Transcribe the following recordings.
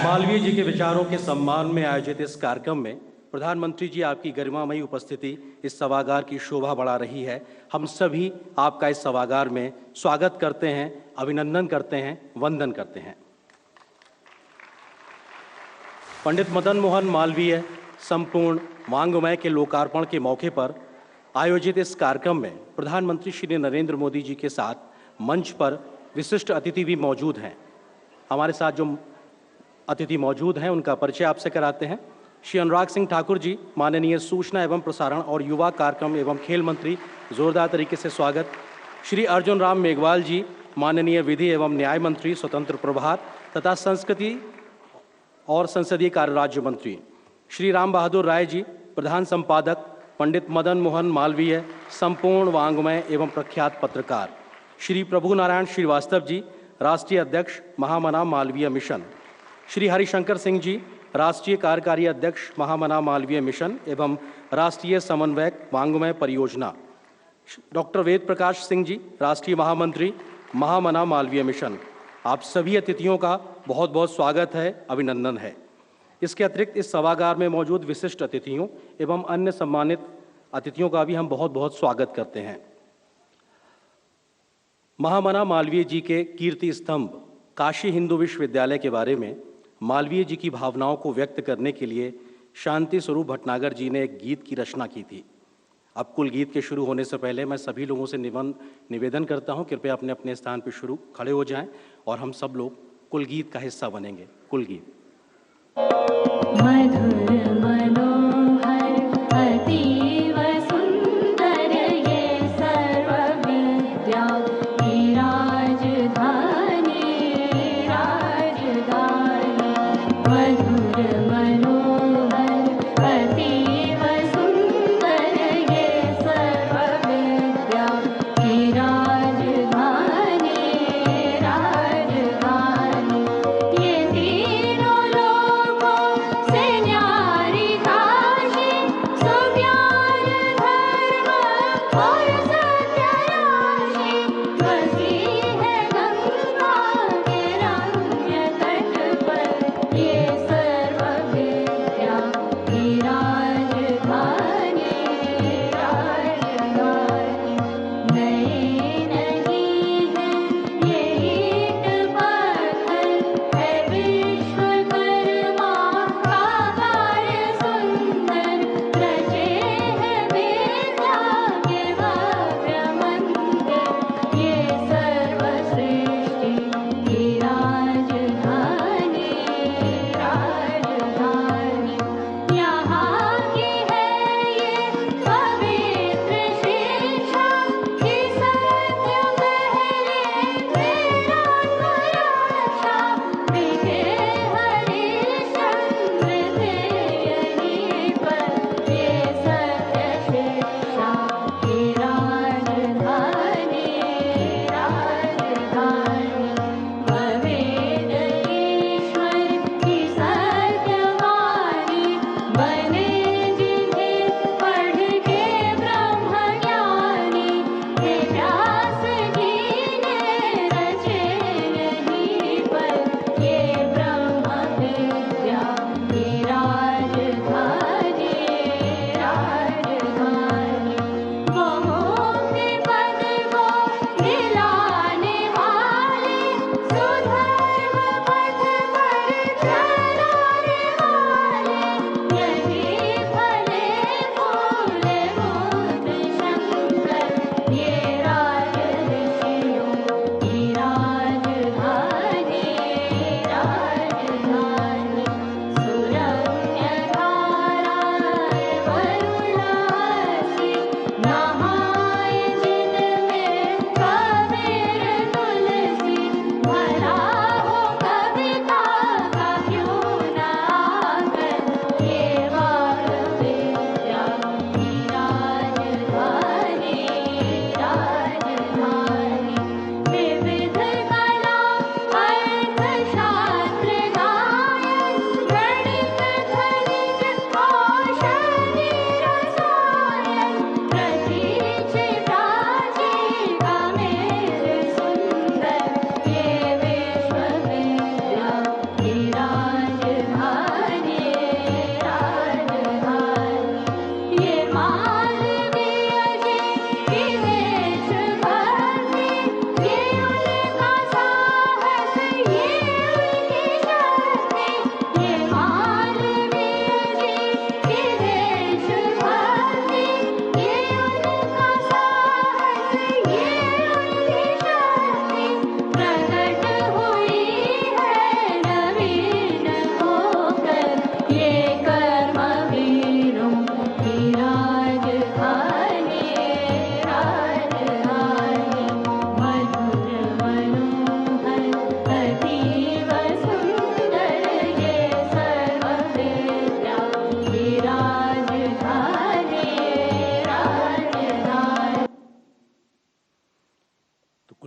मालवीय जी के विचारों के सम्मान में आयोजित इस कार्यक्रम में प्रधानमंत्री जी आपकी गरिमामयी उपस्थिति इस सभागार की शोभा बढ़ा रही है। हम सभी आपका इस सभागार में स्वागत करते हैं, अभिनंदन करते हैं, वंदन करते हैं। पंडित मदन मोहन मालवीय संपूर्ण वाङ्मय के लोकार्पण के मौके पर आयोजित इस कार्यक्रम में प्रधानमंत्री श्री नरेंद्र मोदी जी के साथ मंच पर विशिष्ट अतिथि भी मौजूद हैं। हमारे साथ जो अतिथि मौजूद हैं उनका परिचय आपसे कराते हैं। श्री अनुराग सिंह ठाकुर जी, माननीय सूचना एवं प्रसारण और युवा कार्यक्रम एवं खेल मंत्री, जोरदार तरीके से स्वागत। श्री अर्जुन राम मेघवाल जी, माननीय विधि एवं न्याय मंत्री, स्वतंत्र प्रभार तथा संस्कृति और संसदीय कार्य राज्य मंत्री। श्री राम बहादुर राय जी, प्रधान संपादक, पंडित मदन मोहन मालवीय संपूर्ण वाङ्मय एवं प्रख्यात पत्रकार। श्री प्रभु नारायण श्रीवास्तव जी, राष्ट्रीय अध्यक्ष, महामना मालवीय मिशन। श्री हरिशंकर सिंह जी, राष्ट्रीय कार्यकारी अध्यक्ष, महामना मालवीय मिशन एवं राष्ट्रीय समन्वयक, वाङ्मय परियोजना। डॉक्टर वेद प्रकाश सिंह जी, राष्ट्रीय महामंत्री, महामना मालवीय मिशन। आप सभी अतिथियों का बहुत बहुत स्वागत है, अभिनंदन है। इसके अतिरिक्त इस सभागार में मौजूद विशिष्ट अतिथियों एवं अन्य सम्मानित अतिथियों का भी हम बहुत बहुत स्वागत करते हैं। महामना मालवीय जी के कीर्ति स्तंभ काशी हिंदू विश्वविद्यालय के बारे में मालवीय जी की भावनाओं को व्यक्त करने के लिए शांति स्वरूप भटनागर जी ने एक गीत की रचना की थी। अब कुल गीत के शुरू होने से पहले मैं सभी लोगों से निवेदन करता हूं, कृपया अपने अपने स्थान पर खड़े हो जाएं और हम सब लोग कुल गीत का हिस्सा बनेंगे। कुल गीत। मधुर मनोहर अतीव सुंदर ये सर्व विद्या की राजधानी राजधानी। मधुर मनोहर अतीव सुंदर ये सर्व विद्या की राजधानी राजधानी। ये तीनों लोगों से न्यारी काशी, सुज्ञान धर्म और सत्य राशि। बसी है गंगा के रम्य तट पर ये सर्व विद्या की राजधानी राजधानी। नई नहीं है ये ईंट पत्थर, है विश्वकर्मा का कार्य सुंदर। रचे है विद्या के वस्त्र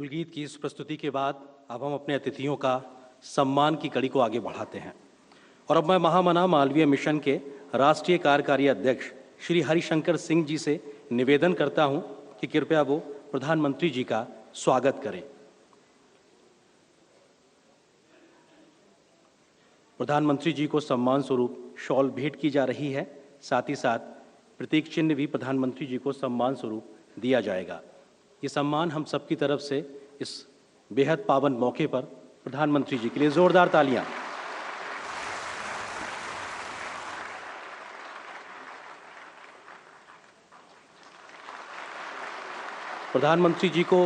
कुलगीत की इस प्रस्तुति के बाद अब हम अपने अतिथियों का सम्मान की कड़ी को आगे बढ़ाते हैं और अब मैं महामना मालवीय मिशन के राष्ट्रीय कार्यकारी अध्यक्ष श्री हरिशंकर सिंह जी से निवेदन करता हूं कि कृपया वो प्रधानमंत्री जी का स्वागत करें। प्रधानमंत्री जी को सम्मान स्वरूप शॉल भेंट की जा रही है। साथ ही साथ प्रतीक चिन्ह भी प्रधानमंत्री जी को सम्मान स्वरूप दिया जाएगा। ये सम्मान हम सबकी तरफ से इस बेहद पावन मौके पर प्रधानमंत्री जी के लिए जोरदार तालियां। प्रधानमंत्री जी को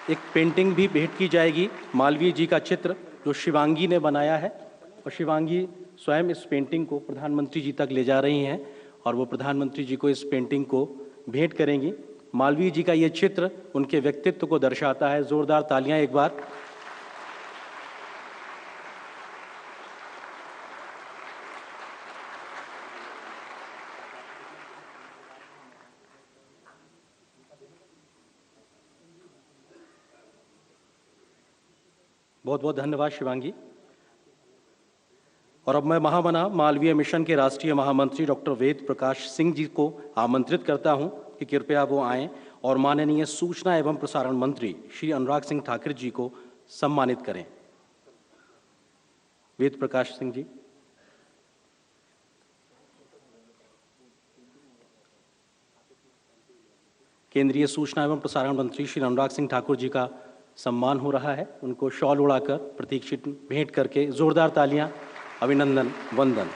एक पेंटिंग भी भेंट की जाएगी, मालवीय जी का चित्र जो शिवांगी ने बनाया है, और शिवांगी स्वयं इस पेंटिंग को प्रधानमंत्री जी तक ले जा रही हैं और वो प्रधानमंत्री जी को इस पेंटिंग को भेंट करेंगी। मालवीय जी का ये चित्र उनके व्यक्तित्व को दर्शाता है। जोरदार तालियां एक बार। बहुत बहुत धन्यवाद शिवांगी। और अब मैं महामना मालवीय मिशन के राष्ट्रीय महामंत्री डॉक्टर वेद प्रकाश सिंह जी को आमंत्रित करता हूं कि कृपया वो आएं और माननीय सूचना एवं प्रसारण मंत्री श्री अनुराग सिंह ठाकुर जी को सम्मानित करें। वेद प्रकाश सिंह जी। केंद्रीय सूचना एवं प्रसारण मंत्री श्री अनुराग सिंह ठाकुर जी का सम्मान हो रहा है। उनको शॉल उड़ाकर प्रतीक चिन्ह भेंट करके जोरदार तालियां, अभिनंदन, वंदन।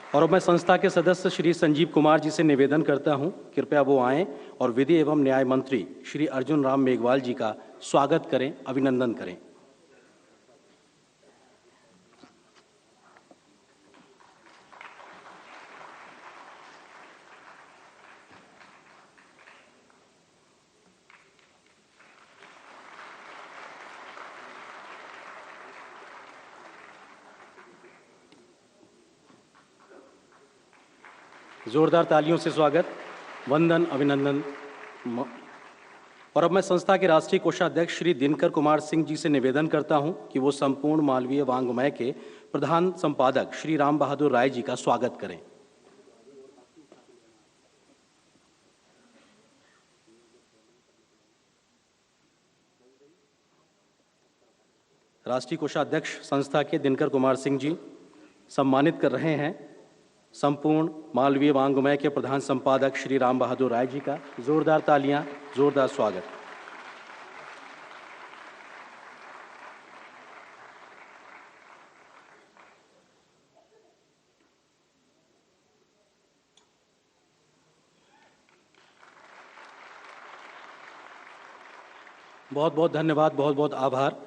और अब मैं संस्था के सदस्य श्री संजीव कुमार जी से निवेदन करता हूं, कृपया वो आएं और विधि एवं न्याय मंत्री श्री अर्जुन राम मेघवाल जी का स्वागत करें, अभिनंदन करें। जोरदार तालियों से स्वागत, वंदन, अभिनंदन। और अब मैं संस्था के राष्ट्रीय कोषाध्यक्ष श्री दिनकर कुमार सिंह जी से निवेदन करता हूं कि वो संपूर्ण मालवीय वाङ्मय के प्रधान संपादक श्री राम बहादुर राय जी का स्वागत करें। राष्ट्रीय कोषाध्यक्ष संस्था के दिनकर कुमार सिंह जी सम्मानित कर रहे हैं संपूर्ण मालवीय वाङ्मय के प्रधान संपादक श्री राम बहादुर राय जी का। जोरदार तालियां, जोरदार स्वागत। बहुत बहुत धन्यवाद, बहुत बहुत आभार।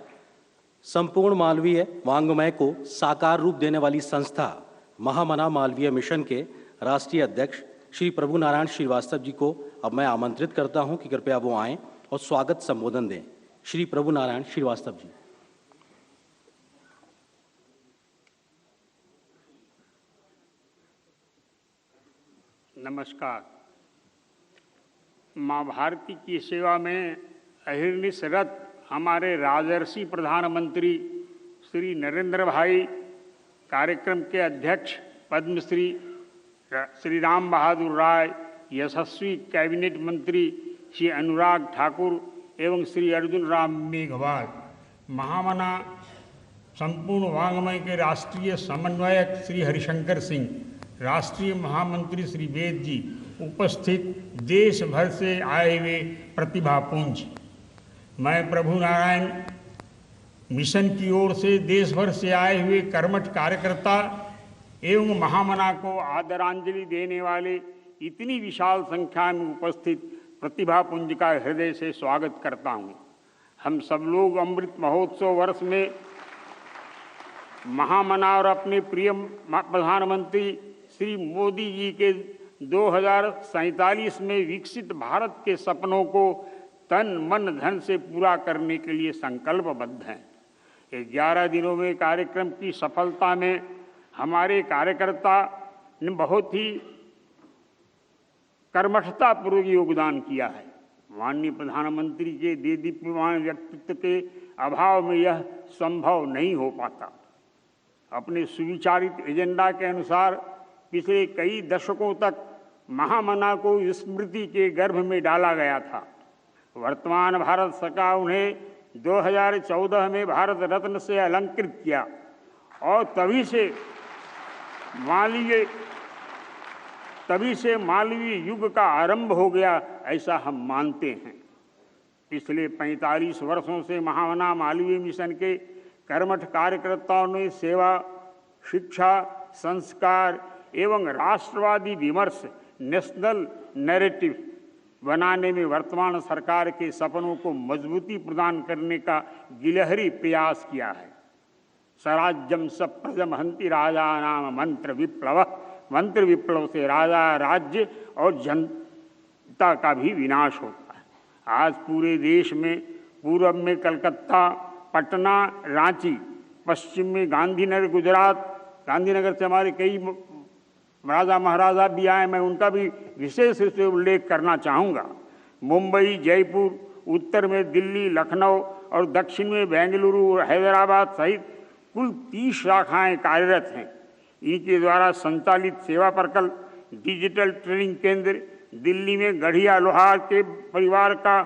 संपूर्ण मालवीय वाङ्मय को साकार रूप देने वाली संस्था महामना मालवीय मिशन के राष्ट्रीय अध्यक्ष श्री प्रभु नारायण श्रीवास्तव जी को अब मैं आमंत्रित करता हूं कि कृपया वो आएं और स्वागत संबोधन दें। श्री प्रभु नारायण श्रीवास्तव जी। नमस्कार। माँ भारती की सेवा में अहिर्निश रत हमारे राजर्षि प्रधानमंत्री श्री नरेंद्र भाई, कार्यक्रम के अध्यक्ष पद्मश्री श्री राम बहादुर राय, यशस्वी कैबिनेट मंत्री श्री अनुराग ठाकुर एवं श्री अर्जुन राम मेघवाल, महामना संपूर्ण वाङ्मय के राष्ट्रीय समन्वयक श्री हरिशंकर सिंह, राष्ट्रीय महामंत्री श्री वेद जी, उपस्थित देश भर से आए हुए प्रतिभापुंज, मैं प्रभु नारायण मिशन की ओर से देश भर से आए हुए कर्मठ कार्यकर्ता एवं महामना को आदरांजलि देने वाले इतनी विशाल संख्या में उपस्थित प्रतिभापुंज का हृदय से स्वागत करता हूँ। हम सब लोग अमृत महोत्सव वर्ष में महामना और अपने प्रिय प्रधानमंत्री श्री मोदी जी के 2047 में विकसित भारत के सपनों को तन मन धन से पूरा करने के लिए संकल्पबद्ध हैं। 11 दिनों में कार्यक्रम की सफलता में हमारे कार्यकर्ता ने बहुत ही कर्मठतापूर्वक योगदान किया है। माननीय प्रधानमंत्री के देदीप्यमान व्यक्तित्व के अभाव में यह संभव नहीं हो पाता। अपने सुविचारित एजेंडा के अनुसार पिछले कई दशकों तक महामना को स्मृति के गर्भ में डाला गया था। वर्तमान भारत सरकार उन्हें 2014 में भारत रत्न से अलंकृत किया और तभी से मालवीय युग का आरंभ हो गया, ऐसा हम मानते हैं। पिछले 45 वर्षों से महामना मालवीय मिशन के कर्मठ कार्यकर्ताओं ने सेवा, शिक्षा, संस्कार एवं राष्ट्रवादी विमर्श, नेशनल नैरेटिव बनाने में वर्तमान सरकार के सपनों को मजबूती प्रदान करने का गिलहरी प्रयास किया है। स्वराज्यम सप्रजम हंति राजा नाम मंत्र विप्लव से राजा, राज्य और जनता का भी विनाश होता है। आज पूरे देश में पूर्व में कलकत्ता, पटना, रांची, पश्चिम में गांधीनगर, गुजरात, गांधीनगर से हमारे कई राजा महाराजा भी आए, मैं उनका भी विशेष रूप से उल्लेख करना चाहूँगा। मुंबई, जयपुर, उत्तर में दिल्ली, लखनऊ और दक्षिण में बेंगलुरु और हैदराबाद सहित कुल 30 शाखाएँ कार्यरत हैं। इनके द्वारा संचालित सेवा प्रकल्प, डिजिटल ट्रेनिंग केंद्र, दिल्ली में गढ़िया लोहार के परिवार का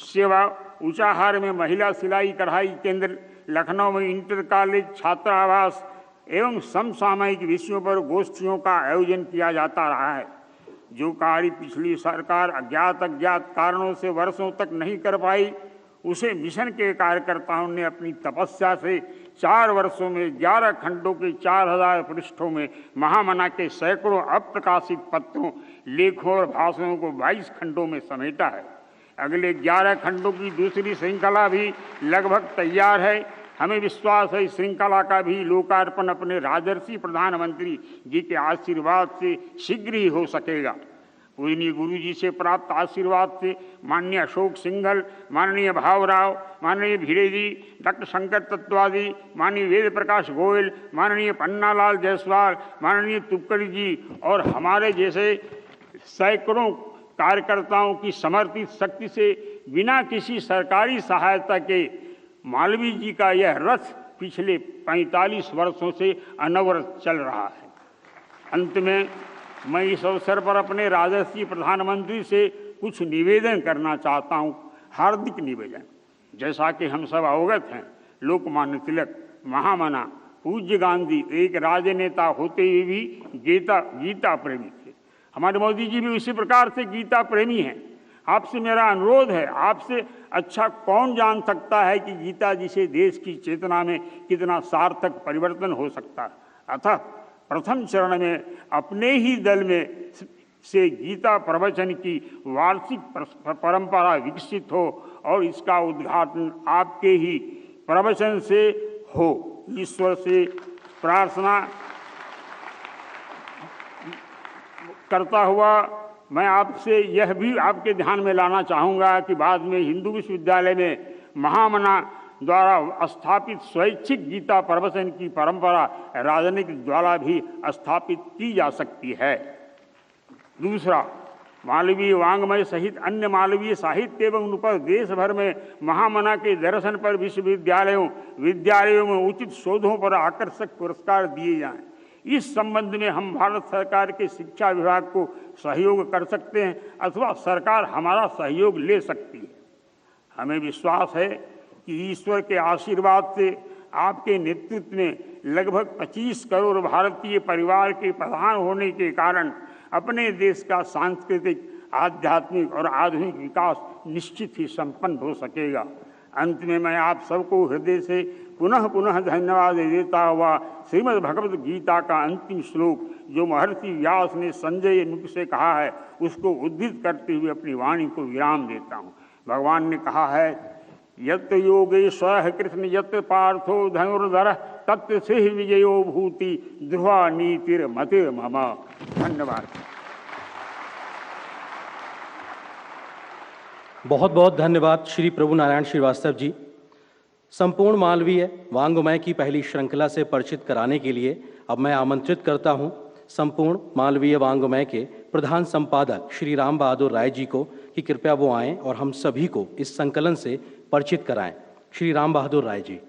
सेवा, ऊंचाहार में महिला सिलाई कढ़ाई केंद्र, लखनऊ में इंटर कॉलेज छात्रावास एवं समसामयिक विषयों पर गोष्ठियों का आयोजन किया जाता रहा है। जो कार्य पिछली सरकार अज्ञात कारणों से वर्षों तक नहीं कर पाई, उसे मिशन के कार्यकर्ताओं ने अपनी तपस्या से 4 वर्षों में 11 खंडों के 4000 पृष्ठों में महामना के सैकड़ों अप्रकाशित पत्रों, लेखों और भाषणों को 22 खंडों में समेटा है। अगले 11 खंडों की दूसरी श्रृंखला भी लगभग तैयार है। हमें विश्वास है इस श्रृंखला का भी लोकार्पण अपने राजर्षि प्रधानमंत्री जी के आशीर्वाद से शीघ्र ही हो सकेगा। पूजनीय गुरु जी से प्राप्त आशीर्वाद से माननीय अशोक सिंघल, माननीय भावराव, माननीय भिड़े जी, डॉक्टर शंकर तत्वादी, माननीय वेद प्रकाश गोयल, माननीय पन्नालाल जायसवाल, माननीय तुपकड़ी जी और हमारे जैसे सैकड़ों कार्यकर्ताओं की समर्पित शक्ति से बिना किसी सरकारी सहायता के मालवीय जी का यह रथ पिछले 45 वर्षों से अनवरत चल रहा है। अंत में मैं इस अवसर पर अपने राजर्षि प्रधानमंत्री से कुछ निवेदन करना चाहता हूँ, हार्दिक निवेदन। जैसा कि हम सब अवगत हैं, लोकमान्य तिलक, महामना, पूज्य गांधी एक राजनेता होते हुए भी गीता प्रेमी थे। हमारे मोदी जी भी उसी प्रकार से गीता प्रेमी हैं। आपसे मेरा अनुरोध है, आपसे अच्छा कौन जान सकता है कि गीता जी से देश की चेतना में कितना सार्थक परिवर्तन हो सकता है। अतः प्रथम चरण में अपने ही दल में से गीता प्रवचन की वार्षिक परंपरा विकसित हो और इसका उद्घाटन आपके ही प्रवचन से हो। ईश्वर से प्रार्थना करता हुआ मैं आपसे यह भी आपके ध्यान में लाना चाहूँगा कि बाद में हिंदू विश्वविद्यालय में महामना द्वारा स्थापित स्वैच्छिक गीता प्रवचन की परंपरा राजनीतिक द्वारा भी स्थापित की जा सकती है। दूसरा, मालवीय वाङ्मय सहित अन्य मालवीय साहित्य एवं पर देश भर में महामना के दर्शन पर विद्यालयों में उचित शोधों पर आकर्षक पुरस्कार दिए जाएं। इस संबंध में हम भारत सरकार के शिक्षा विभाग को सहयोग कर सकते हैं अथवा सरकार हमारा सहयोग ले सकती है। हमें विश्वास है कि ईश्वर के आशीर्वाद से आपके नेतृत्व में लगभग 25 करोड़ भारतीय परिवार के प्रधान होने के कारण अपने देश का सांस्कृतिक, आध्यात्मिक और आधुनिक विकास निश्चित ही संपन्न हो सकेगा। अंत में मैं आप सबको हृदय से पुनः पुनः धन्यवाद देता हुआ श्रीमद् भगवद गीता का अंतिम श्लोक जो महर्षि व्यास ने संजय मुख से कहा है, उसको उद्धृत करते हुए अपनी वाणी को विराम देता हूँ। भगवान ने कहा है, यत् योगेश्वर कृष्ण यत् पार्थो धनुर्धर तत् सिंह विजयो भूति ध्रुवा नीतिर मतिर मम। धन्यवाद। बहुत बहुत धन्यवाद श्री प्रभु नारायण श्रीवास्तव जी। संपूर्ण मालवीय वांग्मय की पहली श्रृंखला से परिचित कराने के लिए अब मैं आमंत्रित करता हूं संपूर्ण मालवीय वांग्मय के प्रधान संपादक श्री राम बहादुर राय जी को कि कृपया वो आएं और हम सभी को इस संकलन से परिचित कराएं। श्री राम बहादुर राय जी।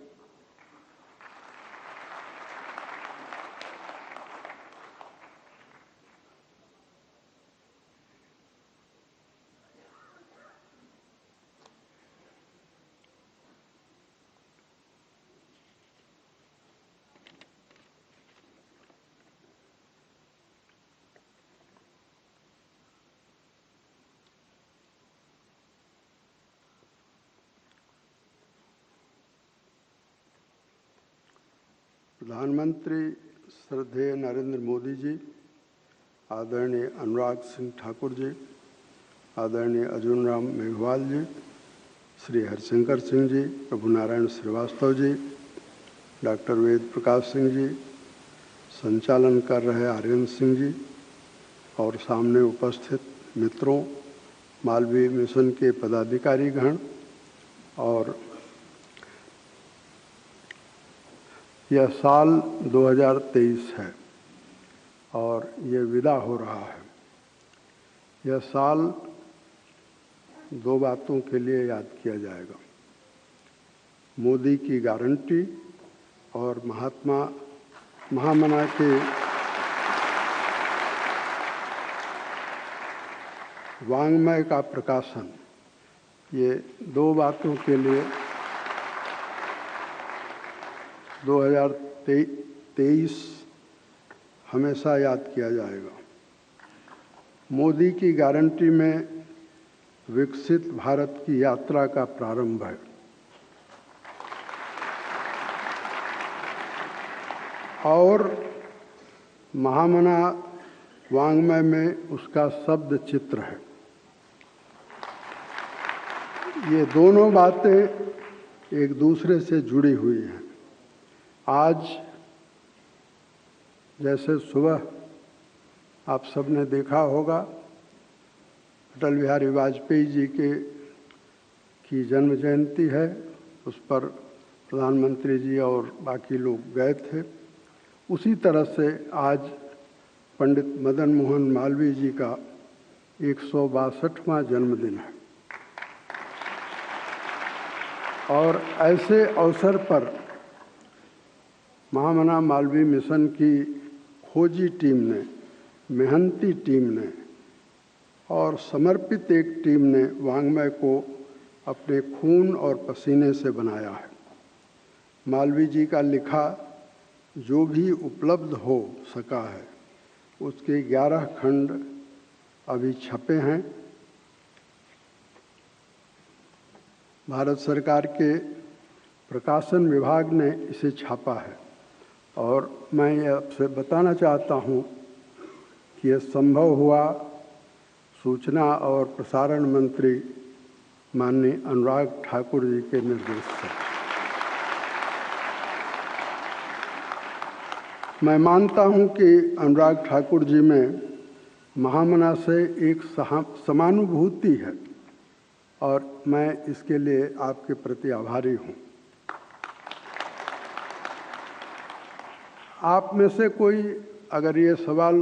प्रधानमंत्री श्रद्धेय नरेंद्र मोदी जी, आदरणीय अनुराग सिंह ठाकुर जी, आदरणीय अर्जुन राम मेघवाल जी, श्री हरिशंकर सिंह जी, प्रभु नारायण श्रीवास्तव जी, डॉक्टर वेद प्रकाश सिंह जी, संचालन कर रहे आर्यन सिंह जी और सामने उपस्थित मित्रों, मालवीय मिशन के पदाधिकारीगण और यह साल 2023 है और ये विदा हो रहा है। यह साल दो बातों के लिए याद किया जाएगा: मोदी की गारंटी और महामना के वांग्मय का प्रकाशन। ये दो बातों के लिए 2023 हमेशा याद किया जाएगा। मोदी की गारंटी में विकसित भारत की यात्रा का प्रारंभ है और महामना वांग्मय में उसका शब्द चित्र है। ये दोनों बातें एक दूसरे से जुड़ी हुई हैं। आज जैसे सुबह आप सबने देखा होगा अटल बिहारी वाजपेयी जी की जन्म जयंती है, उस पर प्रधानमंत्री जी और बाकी लोग गए थे। उसी तरह से आज पंडित मदन मोहन मालवीय जी का 162वां जन्मदिन है और ऐसे अवसर पर महामना मालवीय मिशन की खोजी टीम ने, मेहनती टीम ने और समर्पित एक टीम ने वांग्मय को अपने खून और पसीने से बनाया है। मालवीय जी का लिखा जो भी उपलब्ध हो सका है उसके 11 खंड अभी छपे हैं। भारत सरकार के प्रकाशन विभाग ने इसे छापा है और मैं ये आपसे बताना चाहता हूँ कि यह संभव हुआ सूचना और प्रसारण मंत्री माननीय अनुराग ठाकुर जी के निर्देश से। मैं मानता हूँ कि अनुराग ठाकुर जी में महामना से एक समानुभूति है और मैं इसके लिए आपके प्रति आभारी हूँ। आप में से कोई अगर ये सवाल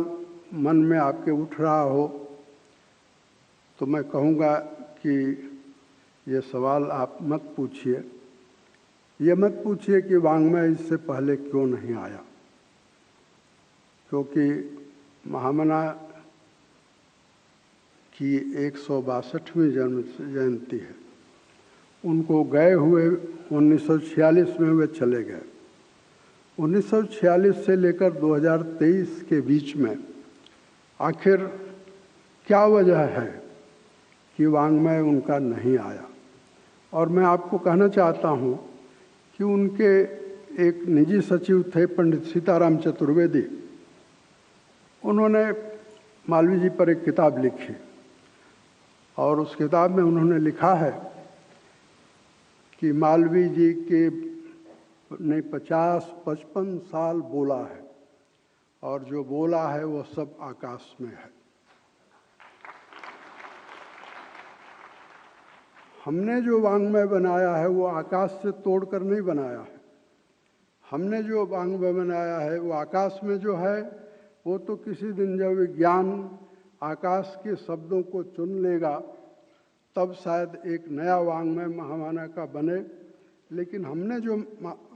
मन में आपके उठ रहा हो तो मैं कहूँगा कि ये सवाल आप मत पूछिए। ये मत पूछिए कि वांग्मय इससे पहले क्यों नहीं आया, क्योंकि महामना की 162वीं जन्म जयंती है। उनको गए हुए 1946 में वे चले गए। 1946 से लेकर 2023 के बीच में आखिर क्या वजह है कि वांग्मय उनका नहीं आया। और मैं आपको कहना चाहता हूँ कि उनके एक निजी सचिव थे पंडित सीताराम चतुर्वेदी। उन्होंने मालवीय जी पर एक किताब लिखी और उस किताब में उन्होंने लिखा है कि मालवीय जी के ने 50-55 साल बोला है और जो बोला है वो सब आकाश में है। हमने जो वाङ्मय बनाया है वो आकाश से तोड़कर नहीं बनाया है। हमने जो वाङ्मय बनाया है वो आकाश में जो है वो तो किसी दिन जब विज्ञान आकाश के शब्दों को चुन लेगा तब शायद एक नया वाङ्मय महामना का बने, लेकिन हमने जो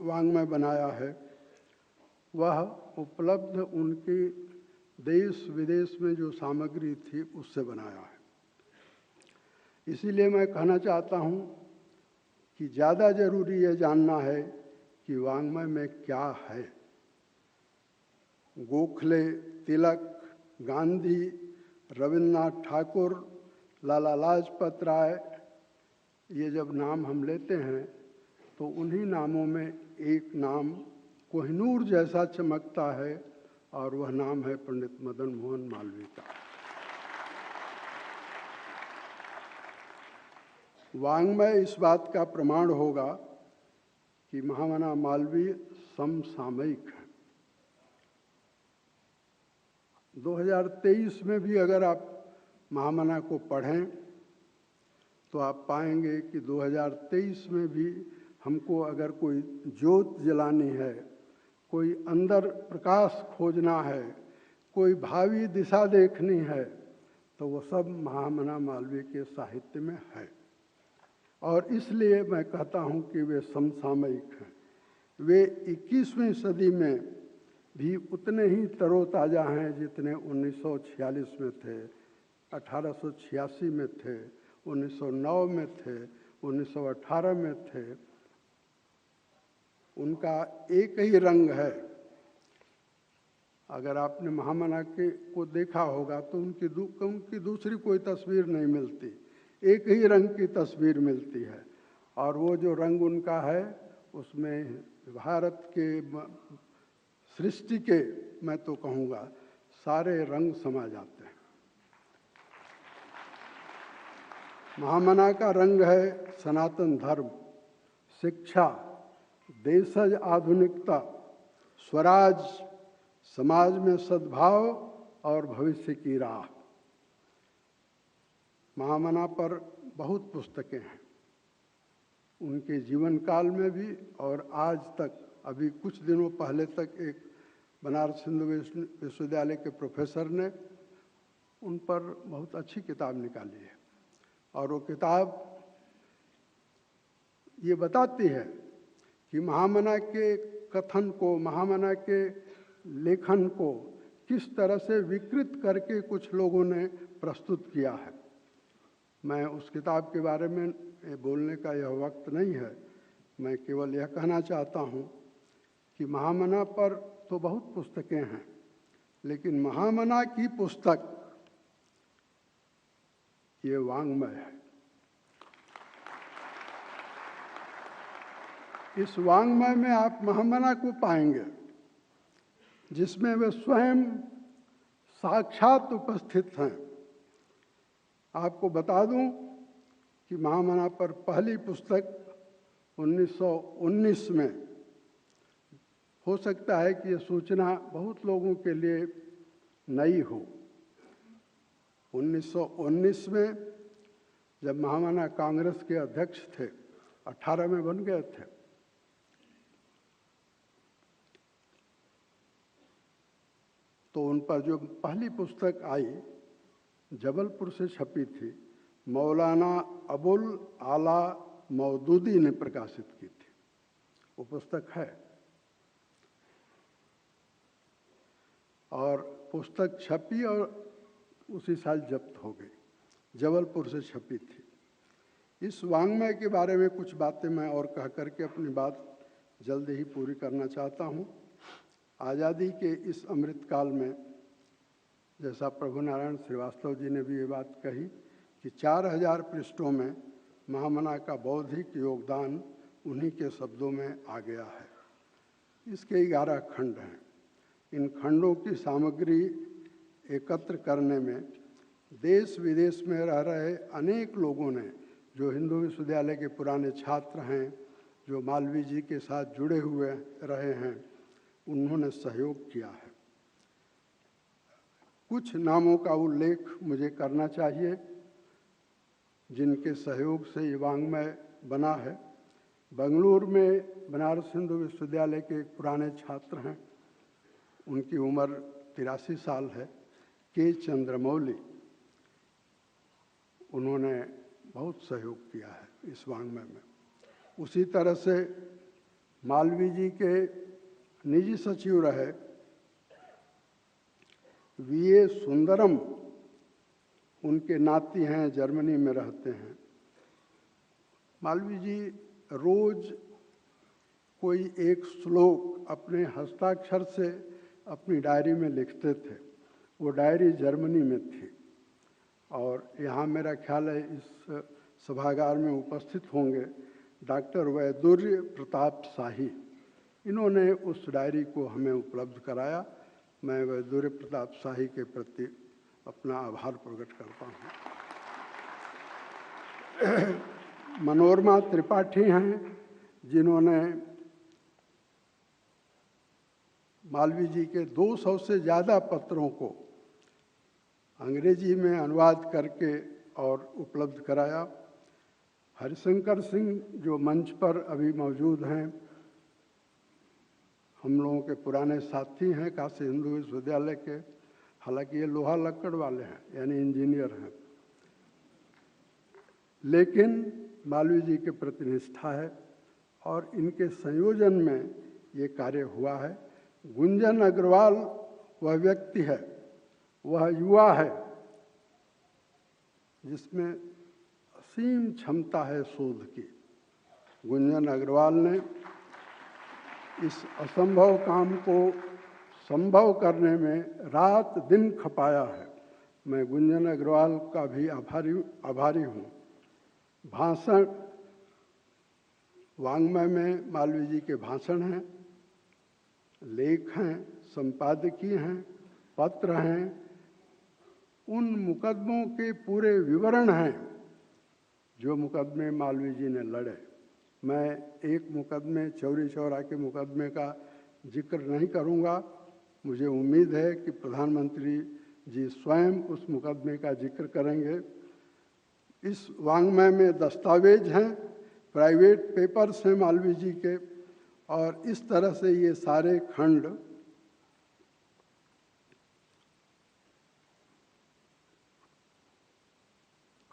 वाङ्मय बनाया है वह उपलब्ध उनकी देश विदेश में जो सामग्री थी उससे बनाया है। इसीलिए मैं कहना चाहता हूँ कि ज़्यादा ज़रूरी ये जानना है कि वाङ्मय में क्या है। गोखले, तिलक, गांधी, रविन्द्रनाथ ठाकुर, लाला लाजपत राय, ये जब नाम हम लेते हैं तो उन्हीं नामों में एक नाम कोहिनूर जैसा चमकता है और वह नाम है पंडित मदन मोहन मालवीय का। वाङ्मय इस बात का प्रमाण होगा कि महामना मालवीय समसामयिक है। 2023 में भी अगर आप महामना को पढ़ें तो आप पाएंगे कि 2023 में भी हमको अगर कोई ज्योत जलानी है, कोई अंदर प्रकाश खोजना है, कोई भावी दिशा देखनी है, तो वो सब महामना मालवीय के साहित्य में है। और इसलिए मैं कहता हूँ कि वे समसामयिक हैं। वे 21वीं सदी में भी उतने ही तरोताज़ा हैं जितने 1946 में थे, 1886 में थे, 1909 में थे, 1918 में थे। उनका एक ही रंग है। अगर आपने महामना को देखा होगा तो उनकी दूसरी कोई तस्वीर नहीं मिलती, एक ही रंग की तस्वीर मिलती है। और वो जो रंग उनका है उसमें भारत के सृष्टि के, मैं तो कहूँगा, सारे रंग समा जाते हैं। महामना का रंग है सनातन धर्म, शिक्षा, देशज आधुनिकता, स्वराज, समाज में सद्भाव और भविष्य की राह। महामना पर बहुत पुस्तकें हैं, उनके जीवन काल में भी और आज तक। अभी कुछ दिनों पहले तक एक बनारस हिंदू विश्वविद्यालय के प्रोफेसर ने उन पर बहुत अच्छी किताब निकाली है और वो किताब ये बताती है कि महामना के कथन को, महामना के लेखन को किस तरह से विकृत करके कुछ लोगों ने प्रस्तुत किया है। मैं उस किताब के बारे में बोलने का यह वक्त नहीं है। मैं केवल यह कहना चाहता हूँ कि महामना पर तो बहुत पुस्तकें हैं, लेकिन महामना की पुस्तक ये वाङ्मय है। इस वाङ्मय में आप महामना को पाएंगे जिसमें वे स्वयं साक्षात उपस्थित हैं। आपको बता दूं कि महामना पर पहली पुस्तक 1919 में, हो सकता है कि यह सूचना बहुत लोगों के लिए नई हो। 1919 में जब महामना कांग्रेस के अध्यक्ष थे, 18 में बन गए थे, तो उन पर जो पहली पुस्तक आई जबलपुर से छपी थी, मौलाना अबुल आला मौदूदी ने प्रकाशित की थी। वो पुस्तक है और पुस्तक छपी और उसी साल जब्त हो गई। जबलपुर से छपी थी। इस वाङ्मय के बारे में कुछ बातें मैं और कह करके अपनी बात जल्दी ही पूरी करना चाहता हूँ। आज़ादी के इस अमृतकाल में, जैसा प्रभु नारायण श्रीवास्तव जी ने भी ये बात कही कि 4000 पृष्ठों में महामना का बौद्धिक योगदान उन्हीं के शब्दों में आ गया है। इसके 11 खंड हैं। इन खंडों की सामग्री एकत्र करने में देश विदेश में रह रहे अनेक लोगों ने, जो हिंदू विश्वविद्यालय के पुराने छात्र हैं, जो मालवीय जी के साथ जुड़े हुए रहे हैं, उन्होंने सहयोग किया है। कुछ नामों का उल्लेख मुझे करना चाहिए जिनके सहयोग से ये वाङ्मय बना है। बेंगलुरु में बनारस हिंदू विश्वविद्यालय के एक पुराने छात्र हैं, उनकी उम्र 83 साल है, के चंद्रमौली। उन्होंने बहुत सहयोग किया है इस वाङ्मय में। उसी तरह से मालवीय जी के निजी सचिव रहे वीए सुंदरम, उनके नाती हैं, जर्मनी में रहते हैं। मालवीय जी रोज कोई एक श्लोक अपने हस्ताक्षर से अपनी डायरी में लिखते थे। वो डायरी जर्मनी में थी और यहाँ मेरा ख्याल है इस सभागार में उपस्थित होंगे डॉक्टर वैदुर्य प्रताप शाही। इन्होंने उस डायरी को हमें उपलब्ध कराया। मैं वैदुर्य प्रताप शाही के प्रति अपना आभार प्रकट करता हूँ। मनोरमा त्रिपाठी हैं, जिन्होंने मालवीय जी के 200 से ज़्यादा पत्रों को अंग्रेजी में अनुवाद करके और उपलब्ध कराया। हरिशंकर सिंह जो मंच पर अभी मौजूद हैं, हम लोगों के पुराने साथी हैं काशी हिंदू विश्वविद्यालय के, हालांकि ये लोहा लक्कड़ वाले हैं यानी इंजीनियर हैं, लेकिन मालवीय जी के प्रति निष्ठा है और इनके संयोजन में ये कार्य हुआ है। गुंजन अग्रवाल वह व्यक्ति है, वह युवा है जिसमें असीम क्षमता है शोध की। गुंजन अग्रवाल ने इस असंभव काम को संभव करने में रात दिन खपाया है। मैं गुंजन अग्रवाल का भी आभारी हूँ। भाषण, वाङ्मय में मालवीय जी के भाषण हैं, लेख हैं, संपादकीय हैं, पत्र हैं, उन मुकदमों के पूरे विवरण हैं जो मुकदमे मालवीय जी ने लड़े। मैं एक मुकदमे, चौरी चौरा के मुकदमे का जिक्र नहीं करूंगा। मुझे उम्मीद है कि प्रधानमंत्री जी स्वयं उस मुकदमे का जिक्र करेंगे। इस वाङ्मय में दस्तावेज हैं, प्राइवेट पेपर्स हैं मालवीय जी के, और इस तरह से ये सारे खंड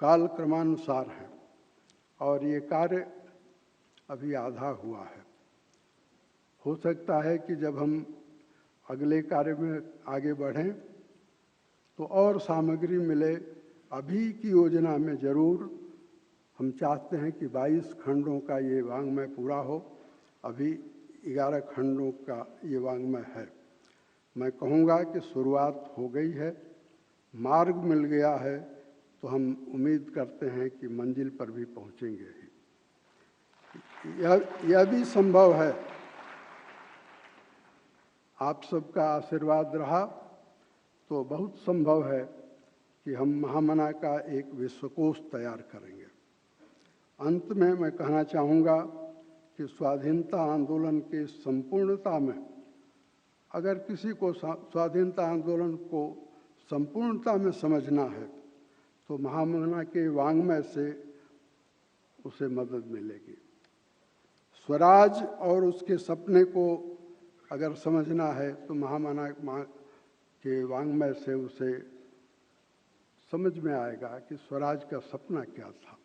काल क्रमानुसार हैं और ये कार्य अभी आधा हुआ है। हो सकता है कि जब हम अगले कार्य में आगे बढ़ें तो और सामग्री मिले। अभी की योजना में जरूर हम चाहते हैं कि 22 खंडों का ये वाङ्मय पूरा हो। अभी 11 खंडों का ये वाङ्मय है। मैं कहूँगा कि शुरुआत हो गई है, मार्ग मिल गया है, तो हम उम्मीद करते हैं कि मंजिल पर भी पहुँचेंगे ही। यह भी संभव है, आप सबका आशीर्वाद रहा तो बहुत संभव है कि हम महामना का एक विश्वकोश तैयार करेंगे। अंत में मैं कहना चाहूँगा कि स्वाधीनता आंदोलन के संपूर्णता में, अगर किसी को स्वाधीनता आंदोलन को संपूर्णता में समझना है तो महामना के वाङ्मय से उसे मदद मिलेगी। स्वराज और उसके सपने को अगर समझना है तो महामना के वाङ्मय से उसे समझ में आएगा कि स्वराज का सपना क्या था।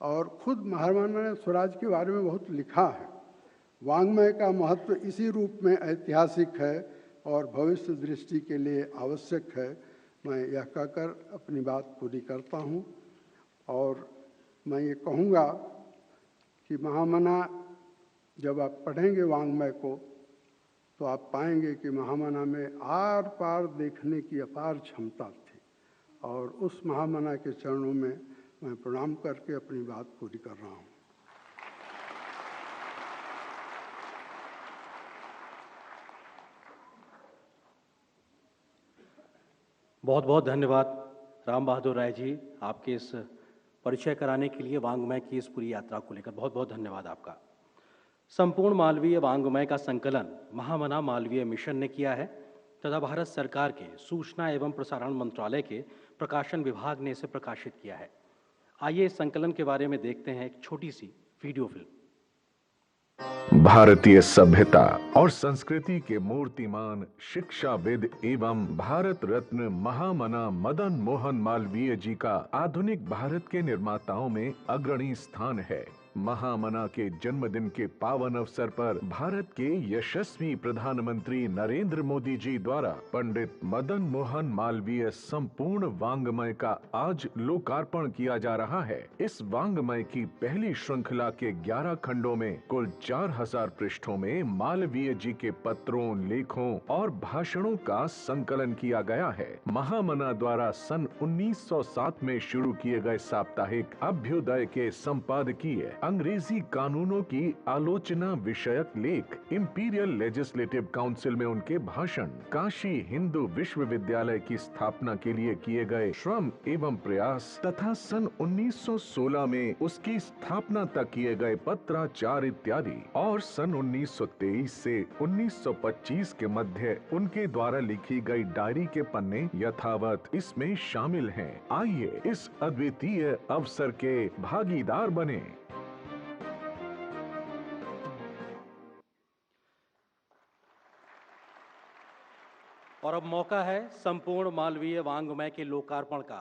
और खुद महामना ने स्वराज के बारे में बहुत लिखा है। वाङ्मय का महत्व इसी रूप में ऐतिहासिक है और भविष्य दृष्टि के लिए आवश्यक है। मैं यह कहकर अपनी बात पूरी करता हूँ और मैं ये कहूँगा कि महामना जब आप पढ़ेंगे वाङ्मय को तो आप पाएंगे कि महामना में आर पार देखने की अपार क्षमता थी। और उस महामना के चरणों में मैं प्रणाम करके अपनी बात पूरी कर रहा हूँ। बहुत बहुत धन्यवाद राम बहादुर राय जी, आपके इस परिचय कराने के लिए वाङ्मय की इस पूरी यात्रा को लेकर बहुत बहुत धन्यवाद आपका। संपूर्ण मालवीय वाङ्मय का संकलन महामना मालवीय मिशन ने किया है तथा भारत सरकार के सूचना एवं प्रसारण मंत्रालय के प्रकाशन विभाग ने इसे प्रकाशित किया है। आइए इस संकलन के बारे में देखते हैं एक छोटी सी वीडियो फिल्म। भारतीय सभ्यता और संस्कृति के मूर्तिमान शिक्षाविद एवं भारत रत्न महामना मदन मोहन मालवीय जी का आधुनिक भारत के निर्माताओं में अग्रणी स्थान है। महामना के जन्मदिन के पावन अवसर पर भारत के यशस्वी प्रधानमंत्री नरेंद्र मोदी जी द्वारा पंडित मदन मोहन मालवीय संपूर्ण वाङ्मय का आज लोकार्पण किया जा रहा है। इस वाङ्मय की पहली श्रृंखला के 11 खंडों में कुल 4000 पृष्ठों में मालवीय जी के पत्रों, लेखों और भाषणों का संकलन किया गया है। महामना द्वारा सन 1907 में शुरू किए गए साप्ताहिक अभ्युदय के संपादकीय अंग्रेजी कानूनों की आलोचना विषयक लेख, इंपीरियल लेजिस्लेटिव काउंसिल में उनके भाषण, काशी हिंदू विश्वविद्यालय की स्थापना के लिए किए गए श्रम एवं प्रयास तथा सन 1916 में उसकी स्थापना तक किए गए पत्राचार इत्यादि और सन 1923 से 1925 के मध्य उनके द्वारा लिखी गई डायरी के पन्ने यथावत इसमें शामिल हैं। आइए इस अद्वितीय अवसर के भागीदार बने। और अब मौका है संपूर्ण मालवीय वाङ्मय के लोकार्पण का।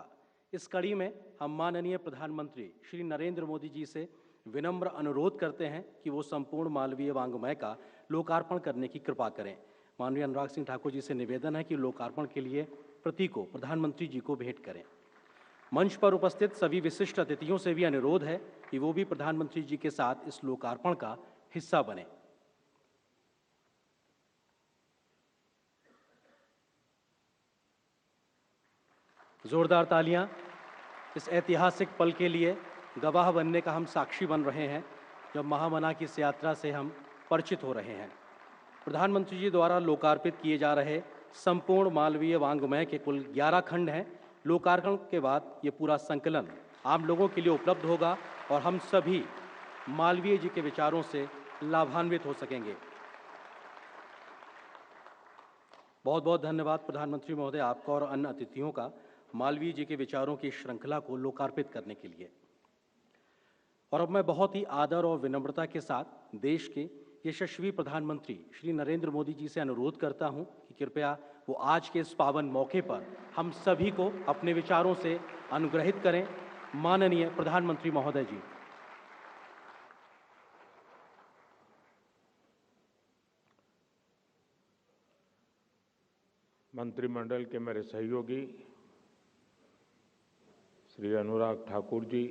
इस कड़ी में हम माननीय प्रधानमंत्री श्री नरेंद्र मोदी जी से विनम्र अनुरोध करते हैं कि वो संपूर्ण मालवीय वाङ्मय का लोकार्पण करने की कृपा करें। माननीय अनुराग सिंह ठाकुर जी से निवेदन है कि लोकार्पण के लिए प्रति को प्रधानमंत्री जी को भेंट करें। मंच पर उपस्थित सभी विशिष्ट अतिथियों से भी अनुरोध है कि वो भी प्रधानमंत्री जी के साथ इस लोकार्पण का हिस्सा बने। जोरदार तालियां इस ऐतिहासिक पल के लिए गवाह बनने का हम साक्षी बन रहे हैं जब महामना की इस यात्रा से हम परिचित हो रहे हैं। प्रधानमंत्री जी द्वारा लोकार्पित किए जा रहे संपूर्ण मालवीय वाङ्मय के कुल 11 खंड हैं। लोकार्पण के बाद ये पूरा संकलन आम लोगों के लिए उपलब्ध होगा और हम सभी मालवीय जी के विचारों से लाभान्वित हो सकेंगे। बहुत बहुत धन्यवाद प्रधानमंत्री महोदय आपका और अन्य अतिथियों का मालवीय जी के विचारों की श्रृंखला को लोकार्पित करने के लिए। और अब मैं बहुत ही आदर और विनम्रता के साथ देश के यशस्वी प्रधानमंत्री श्री नरेंद्र मोदी जी से अनुरोध करता हूं कि कृपया वो आज के इस पावन मौके पर हम सभी को अपने विचारों से अनुग्रहित करें। माननीय प्रधानमंत्री महोदय जी। मंत्रिमंडल के मेरे सहयोगी श्री अनुराग ठाकुर जी,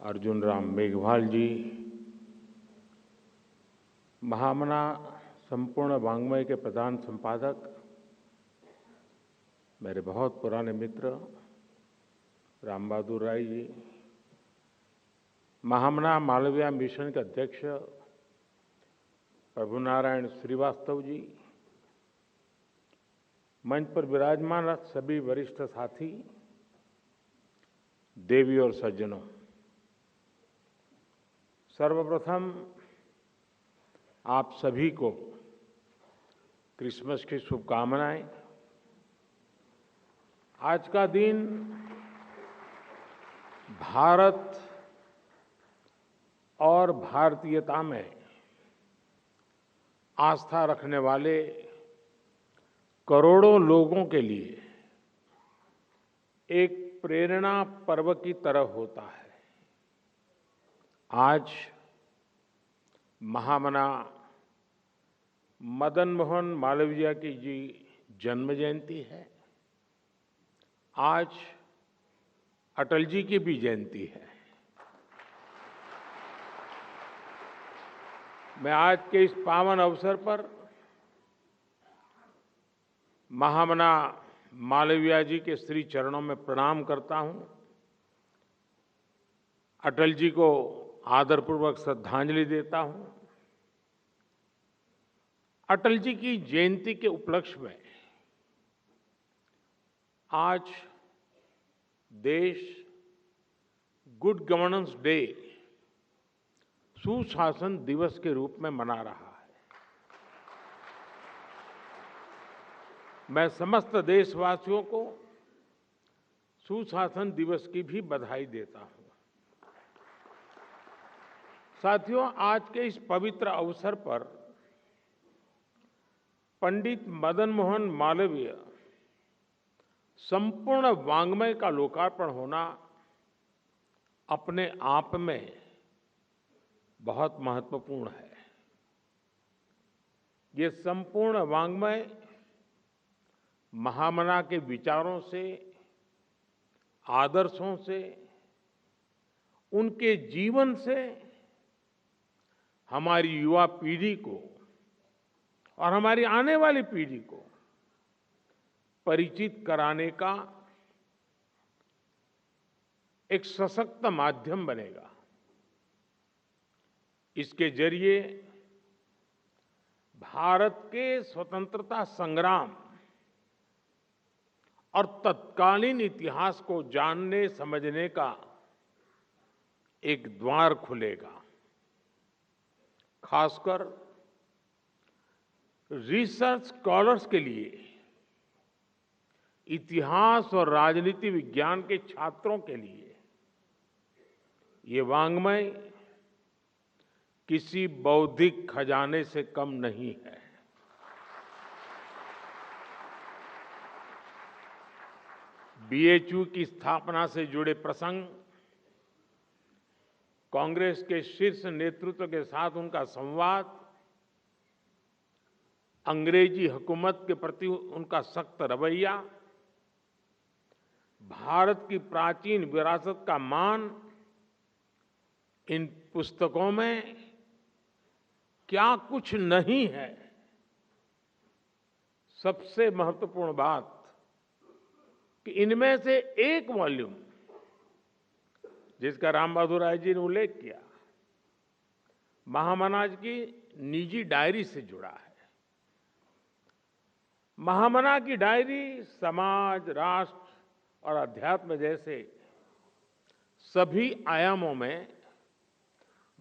अर्जुन राम मेघवाल जी, महामना संपूर्ण वाङ्मय के प्रधान संपादक, मेरे बहुत पुराने मित्र राम बहादुर राय जी, महामना मालवीय मिशन के अध्यक्ष प्रभु नारायण श्रीवास्तव जी, मंच पर विराजमान सभी वरिष्ठ साथी, देवी और सज्जनों, सर्वप्रथम आप सभी को क्रिसमस की शुभकामनाएं। आज का दिन भारत और भारतीयता में आस्था रखने वाले करोड़ों लोगों के लिए एक प्रेरणा पर्व की तरह होता है। आज महामना मदन मोहन मालवीय की जी जन्म जयंती है। आज अटल जी की भी जयंती है। मैं आज के इस पावन अवसर पर महामना मालवीय जी के श्री चरणों में प्रणाम करता हूं। अटल जी को आदरपूर्वक श्रद्धांजलि देता हूं। अटल जी की जयंती के उपलक्ष्य में आज देश गुड गवर्नेंस डे, सुशासन दिवस के रूप में मना रहा है। मैं समस्त देशवासियों को सुशासन दिवस की भी बधाई देता हूं। साथियों, आज के इस पवित्र अवसर पर पंडित मदन मोहन मालवीय संपूर्ण वाङ्मय का लोकार्पण होना अपने आप में बहुत महत्वपूर्ण है। ये संपूर्ण वाङ्मय महामना के विचारों से, आदर्शों से, उनके जीवन से हमारी युवा पीढ़ी को और हमारी आने वाली पीढ़ी को परिचित कराने का एक सशक्त माध्यम बनेगा। इसके जरिए भारत के स्वतंत्रता संग्राम और तत्कालीन इतिहास को जानने समझने का एक द्वार खुलेगा। खासकर रिसर्च स्कॉलर्स के लिए, इतिहास और राजनीति विज्ञान के छात्रों के लिए ये वाङ्मय किसी बौद्धिक खजाने से कम नहीं है। बीएचयू की स्थापना से जुड़े प्रसंग, कांग्रेस के शीर्ष नेतृत्व के साथ उनका संवाद, अंग्रेजी हुकूमत के प्रति उनका सख्त रवैया, भारत की प्राचीन विरासत का मान, इन पुस्तकों में क्या कुछ नहीं है। सबसे महत्वपूर्ण बात कि इनमें से एक वॉल्यूम, जिसका राम बहादुर राय जी ने उल्लेख किया, महामना की निजी डायरी से जुड़ा है। महामना की डायरी समाज, राष्ट्र और अध्यात्म जैसे सभी आयामों में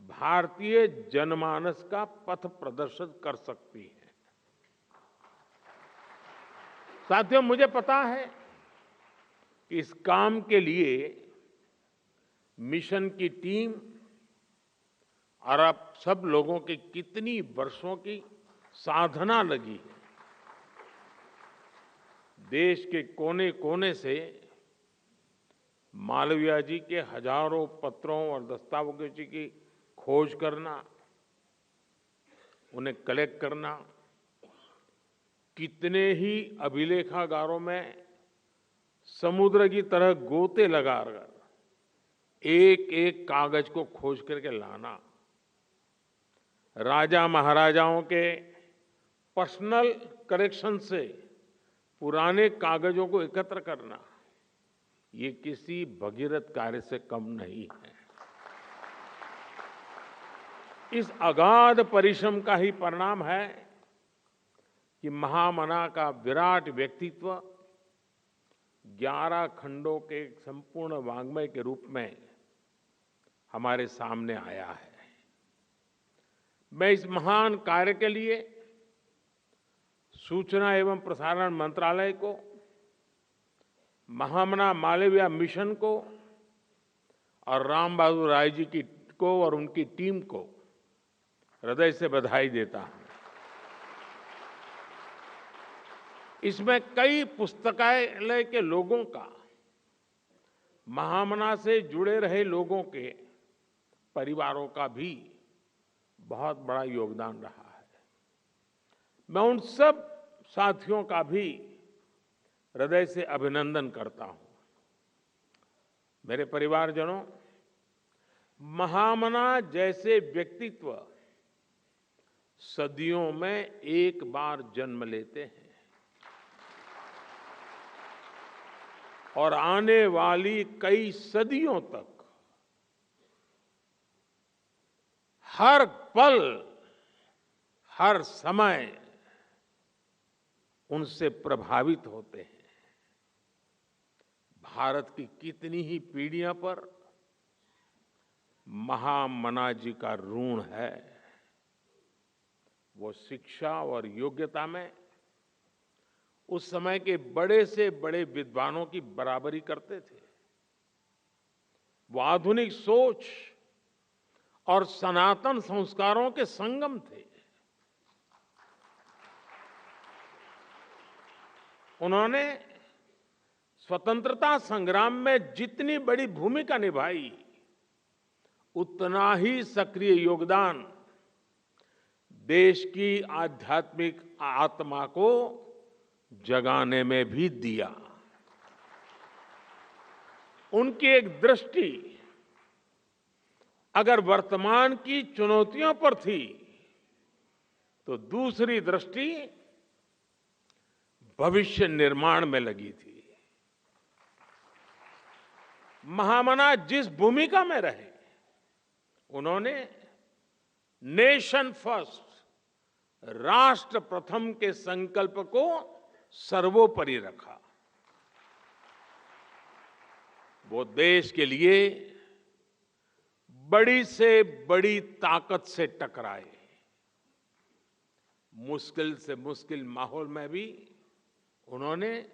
भारतीय जनमानस का पथ प्रदर्शित कर सकती है। साथियों, मुझे पता है कि इस काम के लिए मिशन की टीम और आप सब लोगों की कितनी वर्षों की साधना लगी है। देश के कोने कोने से मालवीय जी के हजारों पत्रों और दस्तावेजों की खोज करना, उन्हें कलेक्ट करना, कितने ही अभिलेखागारों में समुद्र की तरह गोते लगाकर एक एक कागज को खोज करके लाना, राजा महाराजाओं के पर्सनल कलेक्शन से पुराने कागजों को एकत्र करना, ये किसी भगीरथ कार्य से कम नहीं है। इस अगाध परिश्रम का ही परिणाम है कि महामना का विराट व्यक्तित्व 11 खंडों के संपूर्ण वाङ्मय के रूप में हमारे सामने आया है। मैं इस महान कार्य के लिए सूचना एवं प्रसारण मंत्रालय को, महामना मालवीय मिशन को और राम बहादुर राय जी को और उनकी टीम को हृदय से बधाई देता हूं। इसमें कई पुस्तकालय के लोगों का, महामना से जुड़े रहे लोगों के परिवारों का भी बहुत बड़ा योगदान रहा है। मैं उन सब साथियों का भी हृदय से अभिनंदन करता हूं। मेरे परिवारजनों, महामना जैसे व्यक्तित्व सदियों में एक बार जन्म लेते हैं और आने वाली कई सदियों तक हर पल, हर समय उनसे प्रभावित होते हैं। भारत की कितनी ही पीढ़ियों पर महामना जी का ऋण है। वो शिक्षा और योग्यता में उस समय के बड़े से बड़े विद्वानों की बराबरी करते थे। वो आधुनिक सोच और सनातन संस्कारों के संगम थे। उन्होंने स्वतंत्रता संग्राम में जितनी बड़ी भूमिका निभाई, उतना ही सक्रिय योगदान देश की आध्यात्मिक आत्मा को जगाने में भी दिया। उनकी एक दृष्टि अगर वर्तमान की चुनौतियों पर थी, तो दूसरी दृष्टि भविष्य निर्माण में लगी थी। महामना जिस भूमिका में रहे, उन्होंने नेशन फर्स्ट, राष्ट्र प्रथम के संकल्प को सर्वोपरि रखा। वो देश के लिए बड़ी से बड़ी ताकत से टकराए। मुश्किल से मुश्किल माहौल में भी उन्होंने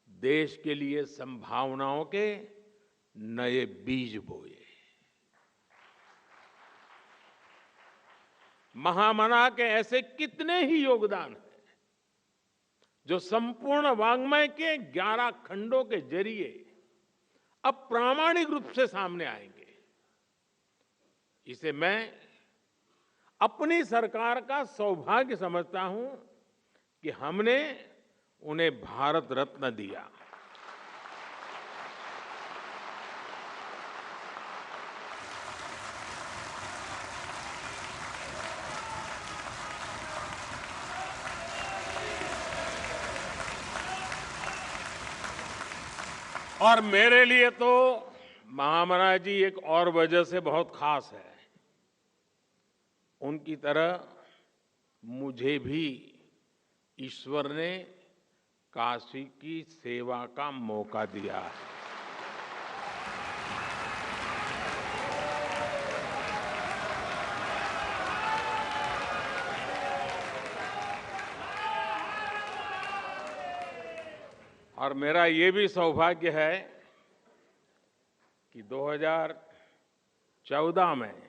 देश के लिए संभावनाओं के नए बीज बोए। महामना के ऐसे कितने ही योगदान हैं जो संपूर्ण वाङ्मय के 11 खंडों के जरिए अब प्रामाणिक रूप से सामने आएंगे। इसे मैं अपनी सरकार का सौभाग्य समझता हूं कि हमने उन्हें भारत रत्न दिया। और मेरे लिए तो महामना जी एक और वजह से बहुत खास है। उनकी तरह मुझे भी ईश्वर ने काशी की सेवा का मौका दिया है। और मेरा ये भी सौभाग्य है कि 2014 में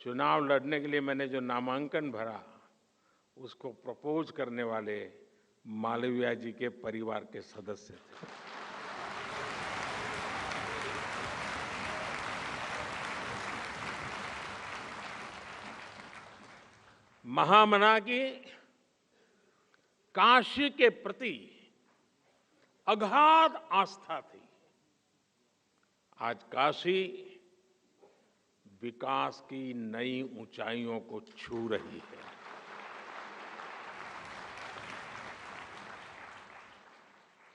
चुनाव लड़ने के लिए मैंने जो नामांकन भरा, उसको प्रपोज करने वाले मालवीय जी के परिवार के सदस्य थे। महामना की काशी के प्रति अगाध आस्था थी। आज काशी विकास की नई ऊंचाइयों को छू रही है।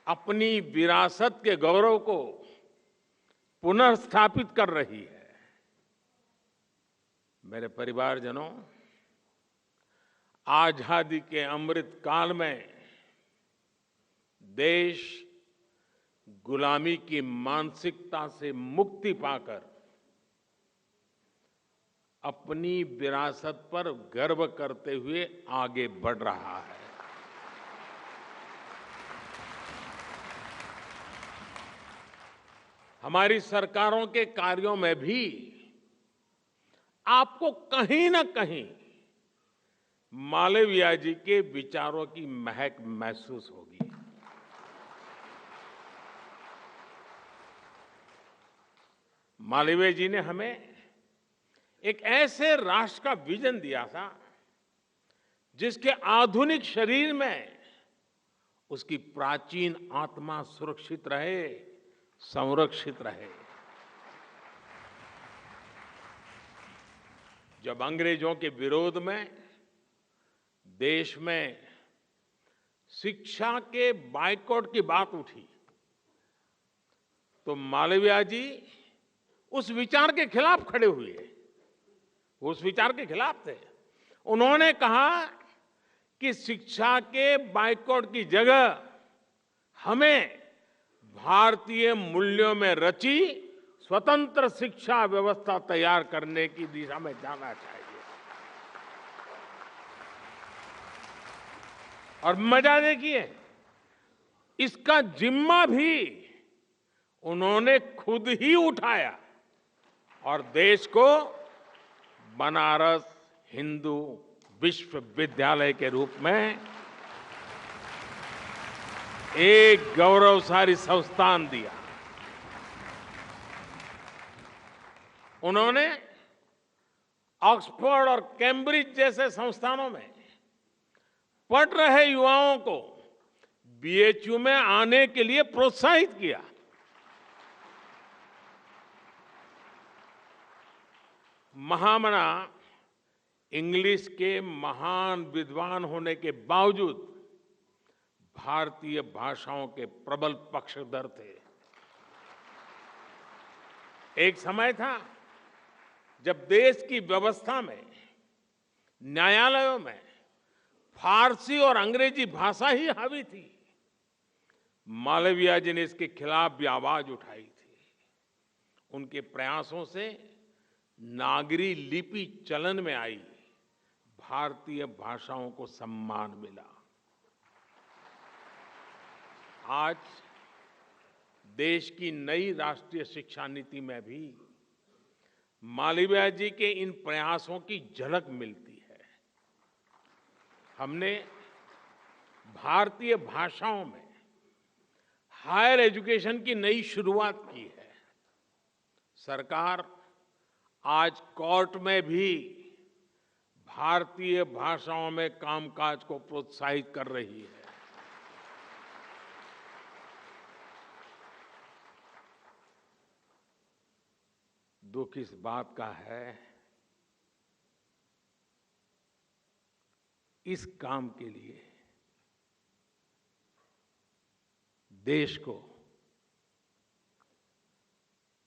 अपनी विरासत के गौरव को पुनर्स्थापित कर रही है। मेरे परिवारजनों, आजादी के अमृत काल में देश गुलामी की मानसिकता से मुक्ति पाकर अपनी विरासत पर गर्व करते हुए आगे बढ़ रहा है। हमारी सरकारों के कार्यों में भी आपको कहीं ना कहीं मालवीय जी के विचारों की महक महसूस होगी। मालवीय जी ने हमें एक ऐसे राष्ट्र का विजन दिया था जिसके आधुनिक शरीर में उसकी प्राचीन आत्मा सुरक्षित रहे, संरक्षित रहे। जब अंग्रेजों के विरोध में देश में शिक्षा के बायकॉट की बात उठी, तो मालवीय जी उस विचार के खिलाफ खड़े हुए। वो उस विचार के खिलाफ थे। उन्होंने कहा कि शिक्षा के बायकॉट की जगह हमें भारतीय मूल्यों में रची स्वतंत्र शिक्षा व्यवस्था तैयार करने की दिशा में जाना चाहिए। और मजा देखिए, इसका जिम्मा भी उन्होंने खुद ही उठाया और देश को बनारस हिंदू विश्वविद्यालय के रूप में एक गौरवशाली संस्थान दिया। उन्होंने ऑक्सफोर्ड और कैम्ब्रिज जैसे संस्थानों में पढ़ रहे युवाओं को बीएचयू में आने के लिए प्रोत्साहित किया। महामना इंग्लिश के महान विद्वान होने के बावजूद भारतीय भाषाओं के प्रबल पक्षधर थे। एक समय था जब देश की व्यवस्था में, न्यायालयों में फारसी और अंग्रेजी भाषा ही हावी थी। मालवीय जी ने इसके खिलाफ भी आवाज उठाई थी। उनके प्रयासों से नागरी लिपि चलन में आई, भारतीय भाषाओं को सम्मान मिला। आज देश की नई राष्ट्रीय शिक्षा नीति में भी मालवीय जी के इन प्रयासों की झलक मिलती है। हमने भारतीय भाषाओं में हायर एजुकेशन की नई शुरुआत की है। सरकार आज कोर्ट में भी भारतीय भाषाओं में कामकाज को प्रोत्साहित कर रही है। दुख इस बात का है, इस काम के लिए देश को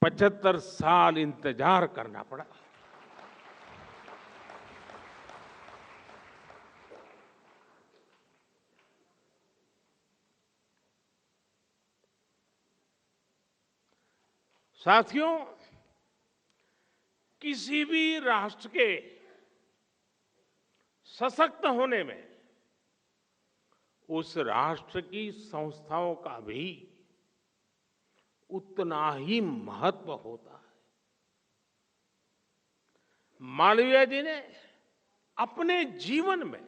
75 साल इंतजार करना पड़ा। साथियों, किसी भी राष्ट्र के सशक्त होने में उस राष्ट्र की संस्थाओं का भी उतना ही महत्व होता है। मालवीय जी ने अपने जीवन में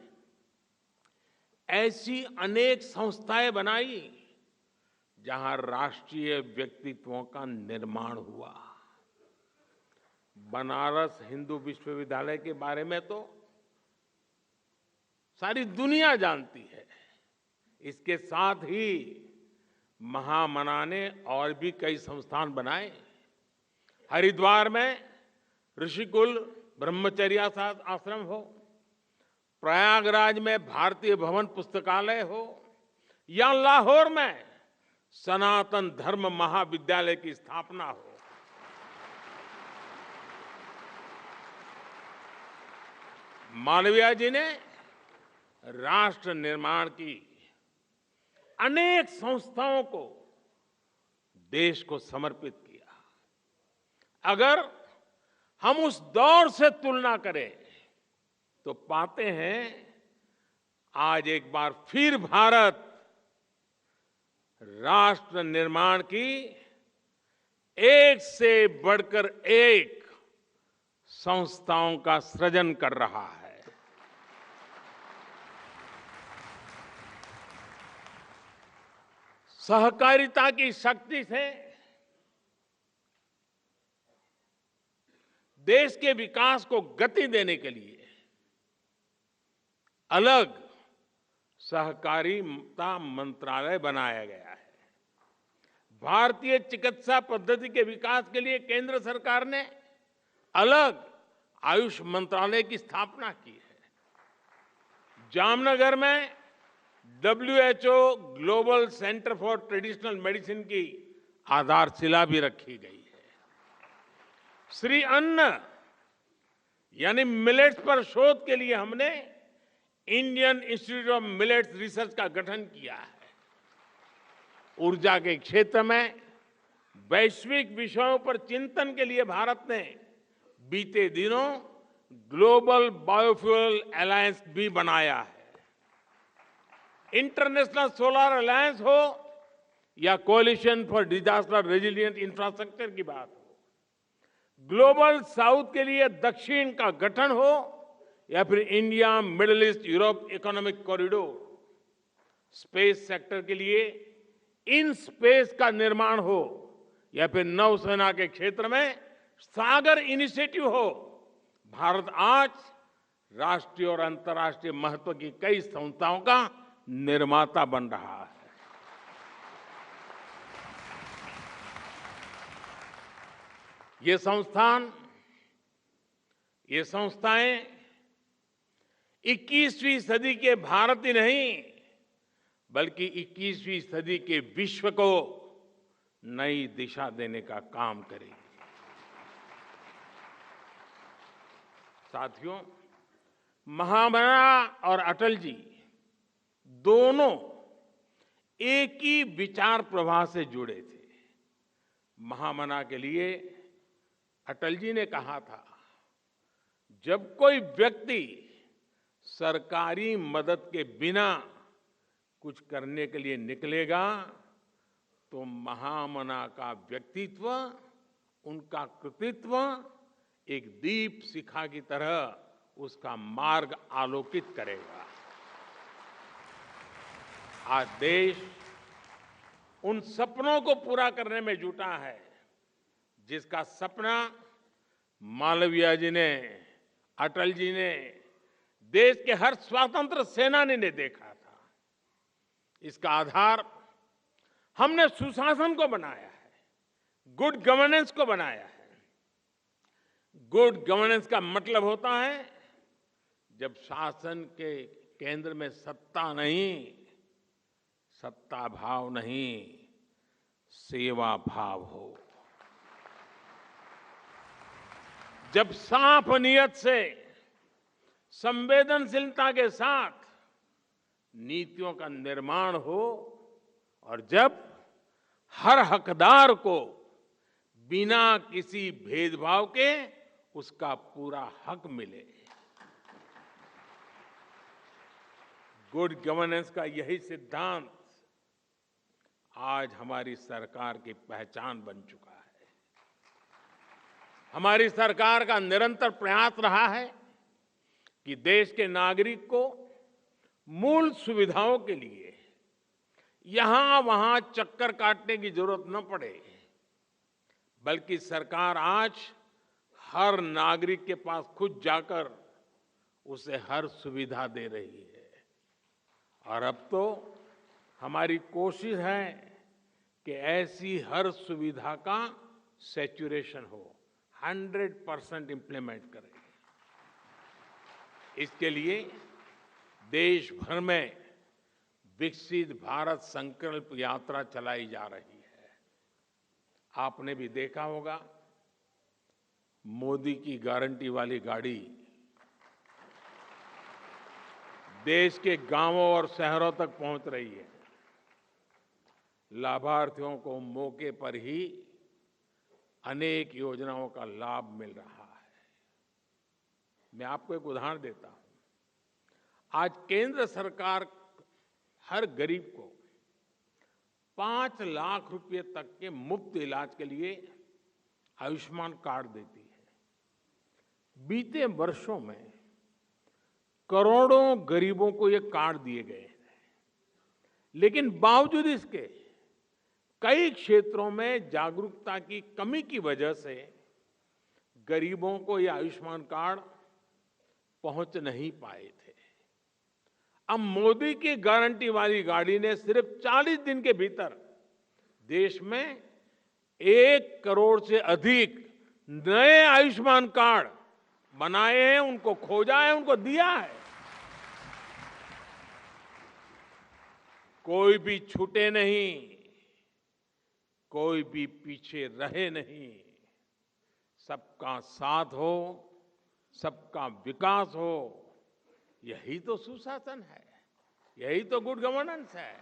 ऐसी अनेक संस्थाएं बनाई जहां राष्ट्रीय व्यक्तित्वों का निर्माण हुआ। बनारस हिंदू विश्वविद्यालय के बारे में तो सारी दुनिया जानती है। इसके साथ ही महामना ने और भी कई संस्थान बनाए। हरिद्वार में ऋषिकुल ब्रह्मचर्य आश्रम हो, प्रयागराज में भारतीय भवन पुस्तकालय हो, या लाहौर में सनातन धर्म महाविद्यालय की स्थापना हो। मालवीय जी ने राष्ट्र निर्माण की अनेक संस्थाओं को देश को समर्पित किया। अगर हम उस दौर से तुलना करें तो पाते हैं आज एक बार फिर भारत राष्ट्र निर्माण की एक से बढ़कर एक संस्थाओं का सृजन कर रहा है। सहकारिता की शक्ति से देश के विकास को गति देने के लिए अलग सहकारिता मंत्रालय बनाया गया है। भारतीय चिकित्सा पद्धति के विकास के लिए केंद्र सरकार ने अलग आयुष मंत्रालय की स्थापना की है। जामनगर में WHO global centre for traditional medicine की आधारशिला भी रखी गई है। श्री अन्न यानी मिलेट्स पर शोध के लिए हमने Indian institute of millets research का गठन किया है। ऊर्जा के क्षेत्र में वैश्विक विषयों पर चिंतन के लिए भारत ने बीते दिनों ग्लोबल बायोफ्यूल अलायंस भी बनाया है। इंटरनेशनल सोलर अलायंस हो या कोalition फॉर डिजास्टर रेजिलिएंट इंफ्रास्ट्रक्चर की बात हो, ग्लोबल साउथ के लिए दक्षिण का गठन हो या फिर India middle east Europe economic corridor, space sector के लिए इन स्पेस का निर्माण हो या फिर नौसेना के क्षेत्र में सागर इनिशिएटिव हो, भारत आज राष्ट्रीय और अंतर्राष्ट्रीय महत्व की कई संस्थाओं का निर्माता बन रहा है। ये संस्थाएं 21वीं सदी के भारत ही नहीं बल्कि 21वीं सदी के विश्व को नई दिशा देने का काम करेगी। साथियों, महामना और अटल जी दोनों एक ही विचार प्रवाह से जुड़े थे। महामना के लिए अटल जी ने कहा था, जब कोई व्यक्ति सरकारी मदद के बिना कुछ करने के लिए निकलेगा तो महामना का व्यक्तित्व, उनका कृतित्व एक दीप शिखा की तरह उसका मार्ग आलोकित करेगा। आज देश उन सपनों को पूरा करने में जुटा है जिसका सपना मालवीय जी ने, अटल जी ने, देश के हर स्वतंत्र सेनानी ने देखा था। इसका आधार हमने सुशासन को बनाया है, गुड गवर्नेंस को बनाया है। गुड गवर्नेंस का मतलब होता है जब शासन के केंद्र में सत्ता नहीं, सत्ता भाव नहीं, सेवा भाव हो। जब साफ नियत से, संवेदनशीलता के साथ नीतियों का निर्माण हो और जब हर हकदार को बिना किसी भेदभाव के उसका पूरा हक मिले। गुड गवर्नेंस का यही सिद्धांत आज हमारी सरकार की पहचान बन चुका है। हमारी सरकार का निरंतर प्रयास रहा है कि देश के नागरिक को मूल सुविधाओं के लिए यहां वहां चक्कर काटने की जरूरत न पड़े, बल्कि सरकार आज हर नागरिक के पास खुद जाकर उसे हर सुविधा दे रही है। और अब तो हमारी कोशिश है कि ऐसी हर सुविधा का सैचुरेशन हो, 100% इंप्लीमेंट करें। इसके लिए देश भर में विकसित भारत संकल्प यात्रा चलाई जा रही है। आपने भी देखा होगा, मोदी की गारंटी वाली गाड़ी देश के गांवों और शहरों तक पहुंच रही है। लाभार्थियों को मौके पर ही अनेक योजनाओं का लाभ मिल रहा है। मैं आपको एक उदाहरण देता हूं। आज केंद्र सरकार हर गरीब को 5 लाख रुपए तक के मुफ्त इलाज के लिए आयुष्मान कार्ड देती है। बीते वर्षों में करोड़ों गरीबों को ये कार्ड दिए गए हैं, लेकिन बावजूद इसके कई क्षेत्रों में जागरूकता की कमी की वजह से गरीबों को ये आयुष्मान कार्ड पहुंच नहीं पाए थे। अब मोदी की गारंटी वाली गाड़ी ने सिर्फ 40 दिन के भीतर देश में 1 करोड़ से अधिक नए आयुष्मान कार्ड बनाए हैं, उनको खोजा है, उनको दिया है। कोई भी छूटे नहीं, कोई भी पीछे रहे नहीं। सबका साथ हो, सबका विकास हो, यही तो सुशासन है, यही तो गुड गवर्नेंस है।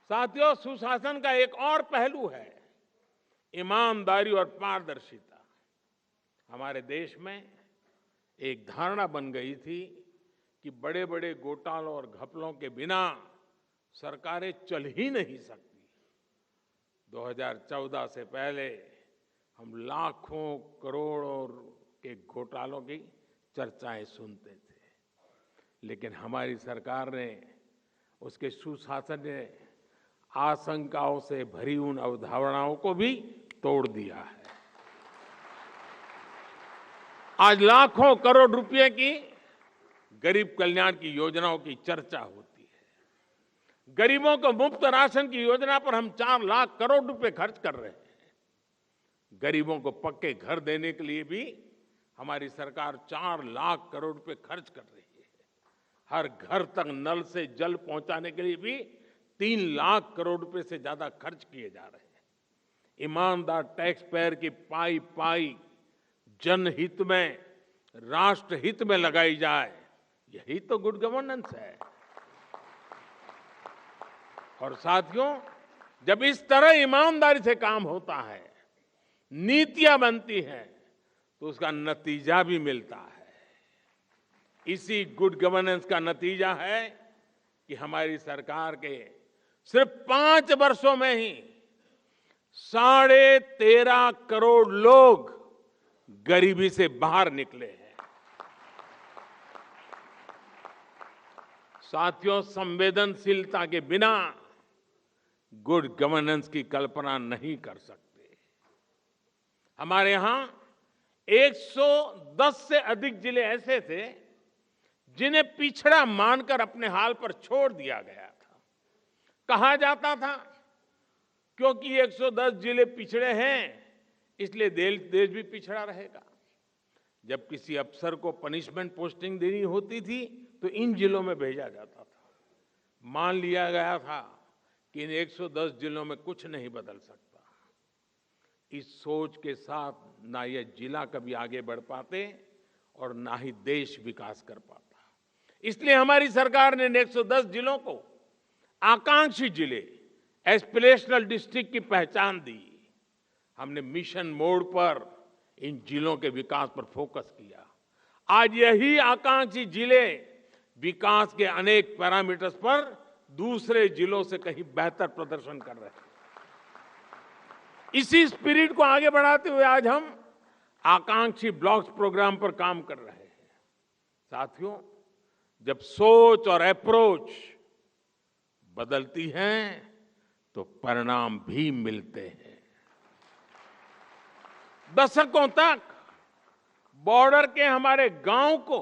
साथियों, सुशासन का एक और पहलू है ईमानदारी और पारदर्शिता। हमारे देश में एक धारणा बन गई थी कि बड़े बड़े घोटालों और घपलों के बिना सरकारें चल ही नहीं सकती। 2014 से पहले हम लाखों करोड़ों के घोटालों की चर्चाएं सुनते थे, लेकिन हमारी सरकार ने उसके सुशासन ने आशंकाओं से भरी उन अवधारणाओं को भी तोड़ दिया है। आज लाखों करोड़ रुपए की गरीब कल्याण की योजनाओं की चर्चा होती है। गरीबों को मुफ्त राशन की योजना पर हम 4 लाख करोड़ रुपए खर्च कर रहे हैं। गरीबों को पक्के घर देने के लिए भी हमारी सरकार 4 लाख करोड़ रुपए खर्च कर रही है। हर घर तक नल से जल पहुंचाने के लिए भी 3 लाख करोड़ रुपए से ज्यादा खर्च किए जा रहे हैं। ईमानदार टैक्स पेयर की पाई पाई जनहित में, राष्ट्र हित में लगाई जाए, यही तो गुड गवर्नेंस है। और साथियों, जब इस तरह ईमानदारी से काम होता है, नीतियां बनती हैं, तो उसका नतीजा भी मिलता है। इसी गुड गवर्नेंस का नतीजा है कि हमारी सरकार के सिर्फ 5 वर्षों में ही 13.5 करोड़ लोग गरीबी से बाहर निकले हैं। साथियों, संवेदनशीलता के बिना गुड गवर्नेंस की कल्पना नहीं कर सकते। हमारे यहां 110 से अधिक जिले ऐसे थे जिन्हें पिछड़ा मानकर अपने हाल पर छोड़ दिया गया था। कहा जाता था क्योंकि 110 जिले पिछड़े हैं इसलिए देश भी पिछड़ा रहेगा। जब किसी अफसर को पनिशमेंट पोस्टिंग देनी होती थी तो इन जिलों में भेजा जाता था। मान लिया गया था कि इन 110 जिलों में कुछ नहीं बदल सकता। इस सोच के साथ ना ये जिला कभी आगे बढ़ पाते और ना ही देश विकास कर पाता। इसलिए हमारी सरकार ने 110 जिलों को आकांक्षी जिले, एस्पिरेशनल डिस्ट्रिक्ट की पहचान दी। हमने मिशन मोड पर इन जिलों के विकास पर फोकस किया। आज यही आकांक्षी जिले विकास के अनेक पैरामीटर्स पर दूसरे जिलों से कहीं बेहतर प्रदर्शन कर रहे हैं। इसी स्पिरिट को आगे बढ़ाते हुए आज हम आकांक्षी ब्लॉक्स प्रोग्राम पर काम कर रहे हैं। साथियों, जब सोच और अप्रोच बदलती है तो परिणाम भी मिलते हैं। दशकों तक बॉर्डर के हमारे गांव को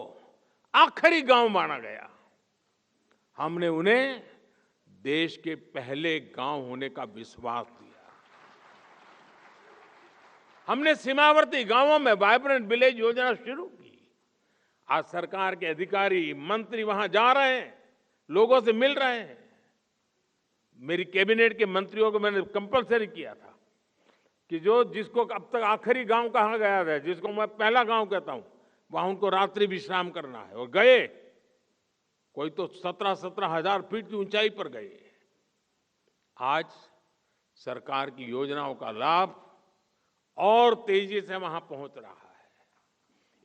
आखिरी गांव माना गया। हमने उन्हें देश के पहले गांव होने का विश्वास दिया। हमने सीमावर्ती गांवों में वाइब्रेंट विलेज योजना शुरू की। आज सरकार के अधिकारी, मंत्री वहां जा रहे हैं, लोगों से मिल रहे हैं। मेरी कैबिनेट के मंत्रियों को मैंने कंपलसरी किया था कि जिसको अब तक आखिरी गांव कहा गया था, जिसको मैं पहला गांव कहता हूं, वहां उनको रात्रि विश्राम करना है। और गए, कोई तो 17-17 हजार फीट की ऊंचाई पर गए। आज सरकार की योजनाओं का लाभ और तेजी से वहां पहुंच रहा है।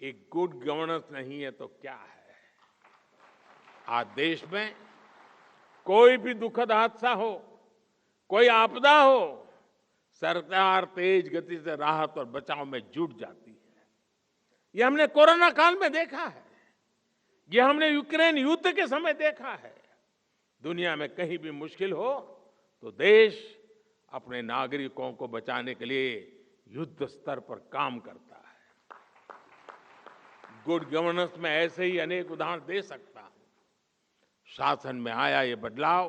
एक गुड गवर्नेंस नहीं है तो क्या है? आज देश में कोई भी दुखद हादसा हो, कोई आपदा हो, सरकार तेज गति से राहत और बचाव में जुट जाती है। यह हमने कोरोना काल में देखा है, यह हमने यूक्रेन युद्ध के समय देखा है। दुनिया में कहीं भी मुश्किल हो तो देश अपने नागरिकों को बचाने के लिए युद्ध स्तर पर काम करता है। गुड गवर्नेंस में ऐसे ही अनेक उदाहरण दे सकता हूं। शासन में आया ये बदलाव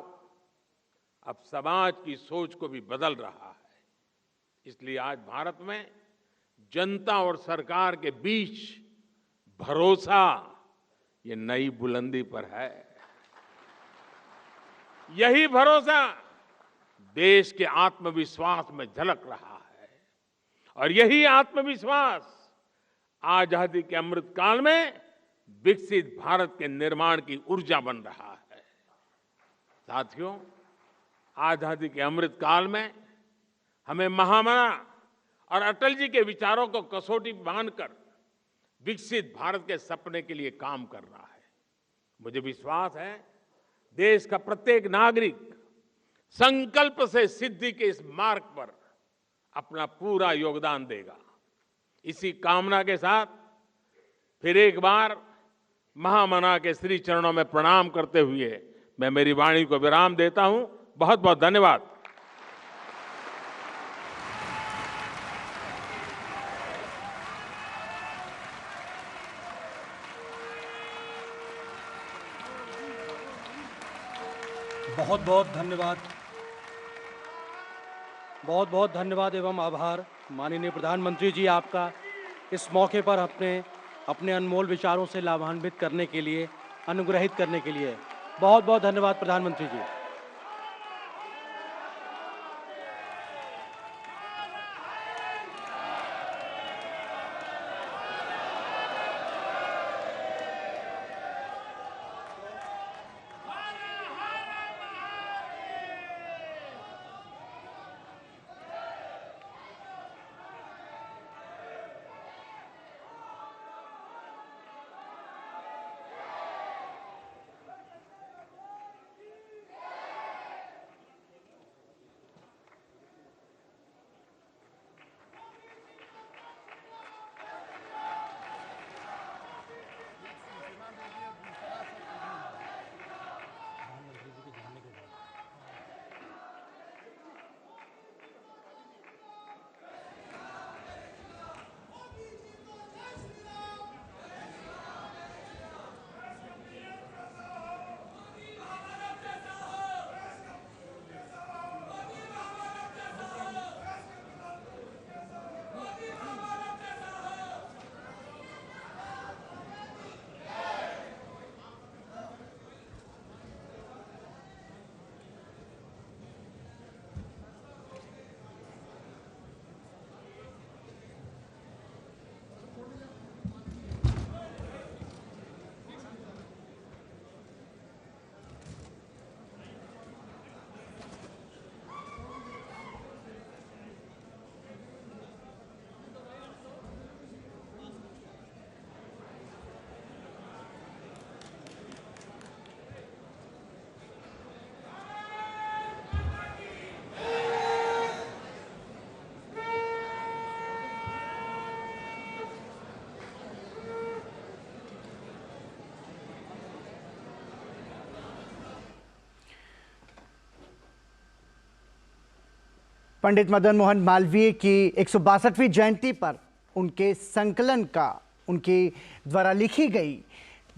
अब समाज की सोच को भी बदल रहा है। इसलिए आज भारत में जनता और सरकार के बीच भरोसा ये नई बुलंदी पर है। यही भरोसा देश के आत्मविश्वास में झलक रहा है और यही आत्मविश्वास आजादी के अमृत काल में विकसित भारत के निर्माण की ऊर्जा बन रहा है। साथियों, आजादी के अमृत काल में हमें महामना और अटल जी के विचारों को कसौटी बांधकर विकसित भारत के सपने के लिए काम करना है। मुझे विश्वास है देश का प्रत्येक नागरिक संकल्प से सिद्धि के इस मार्ग पर अपना पूरा योगदान देगा। इसी कामना के साथ फिर एक बार महामना के श्री चरणों में प्रणाम करते हुए मैं मेरी वाणी को विराम देता हूं। बहुत बहुत धन्यवाद। बहुत बहुत धन्यवाद, बहुत बहुत धन्यवाद एवं आभार माननीय प्रधानमंत्री जी आपका इस मौके पर अपने अनमोल विचारों से लाभान्वित करने के लिए, अनुग्रहित करने के लिए। बहुत बहुत धन्यवाद प्रधानमंत्री जी। पंडित मदन मोहन मालवीय की 162वीं जयंती पर उनके संकलन का, उनके द्वारा लिखी गई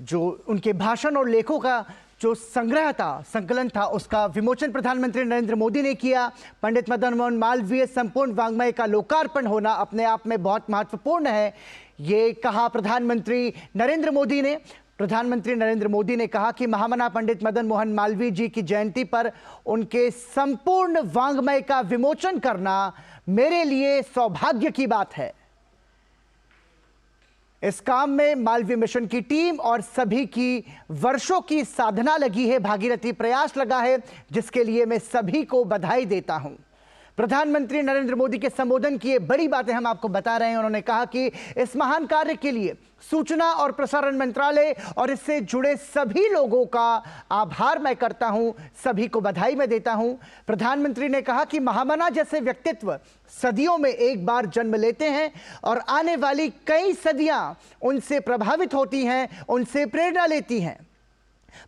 जो उनके भाषण और लेखों का जो संग्रह था, संकलन था, उसका विमोचन प्रधानमंत्री नरेंद्र मोदी ने किया। पंडित मदन मोहन मालवीय संपूर्ण वाङ्मय का लोकार्पण होना अपने आप में बहुत महत्वपूर्ण है, ये कहा प्रधानमंत्री नरेंद्र मोदी ने। प्रधानमंत्री नरेंद्र मोदी ने कहा कि महामना पंडित मदन मोहन मालवीय जी की जयंती पर उनके संपूर्ण वाङ्मय का विमोचन करना मेरे लिए सौभाग्य की बात है। इस काम में मालवीय मिशन की टीम और सभी की वर्षों की साधना लगी है, भागीरथी प्रयास लगा है, जिसके लिए मैं सभी को बधाई देता हूं। प्रधानमंत्री नरेंद्र मोदी के संबोधन की ये बड़ी बातें हम आपको बता रहे हैं। उन्होंने कहा कि इस महान कार्य के लिए सूचना और प्रसारण मंत्रालय और इससे जुड़े सभी लोगों का आभार मैं करता हूं, सभी को बधाई मैं देता हूं। प्रधानमंत्री ने कहा कि महामना जैसे व्यक्तित्व सदियों में एक बार जन्म लेते हैं और आने वाली कई सदियां उनसे प्रभावित होती हैं, उनसे प्रेरणा लेती हैं।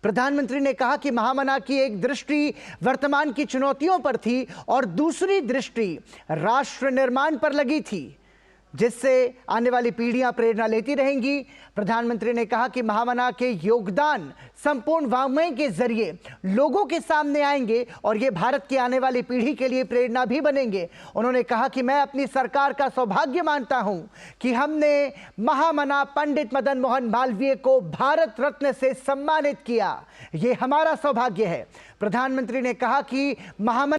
प्रधानमंत्री ने कहा कि महामना की एक दृष्टि वर्तमान की चुनौतियों पर थी और दूसरी दृष्टि राष्ट्र निर्माण पर लगी थी, जिससे आने वाली पीढ़ियां प्रेरणा लेती रहेंगी। प्रधानमंत्री ने कहा कि महामना के योगदान संपूर्ण वाङ्मय के जरिए लोगों के सामने आएंगे और ये भारत की आने वाली पीढ़ी के लिए प्रेरणा भी बनेंगे। उन्होंने कहा कि मैं अपनी सरकार का सौभाग्य मानता हूं कि हमने महामना पंडित मदन मोहन मालवीय को भारत रत्न से सम्मानित किया, ये हमारा सौभाग्य है। प्रधानमंत्री ने कहा कि महामना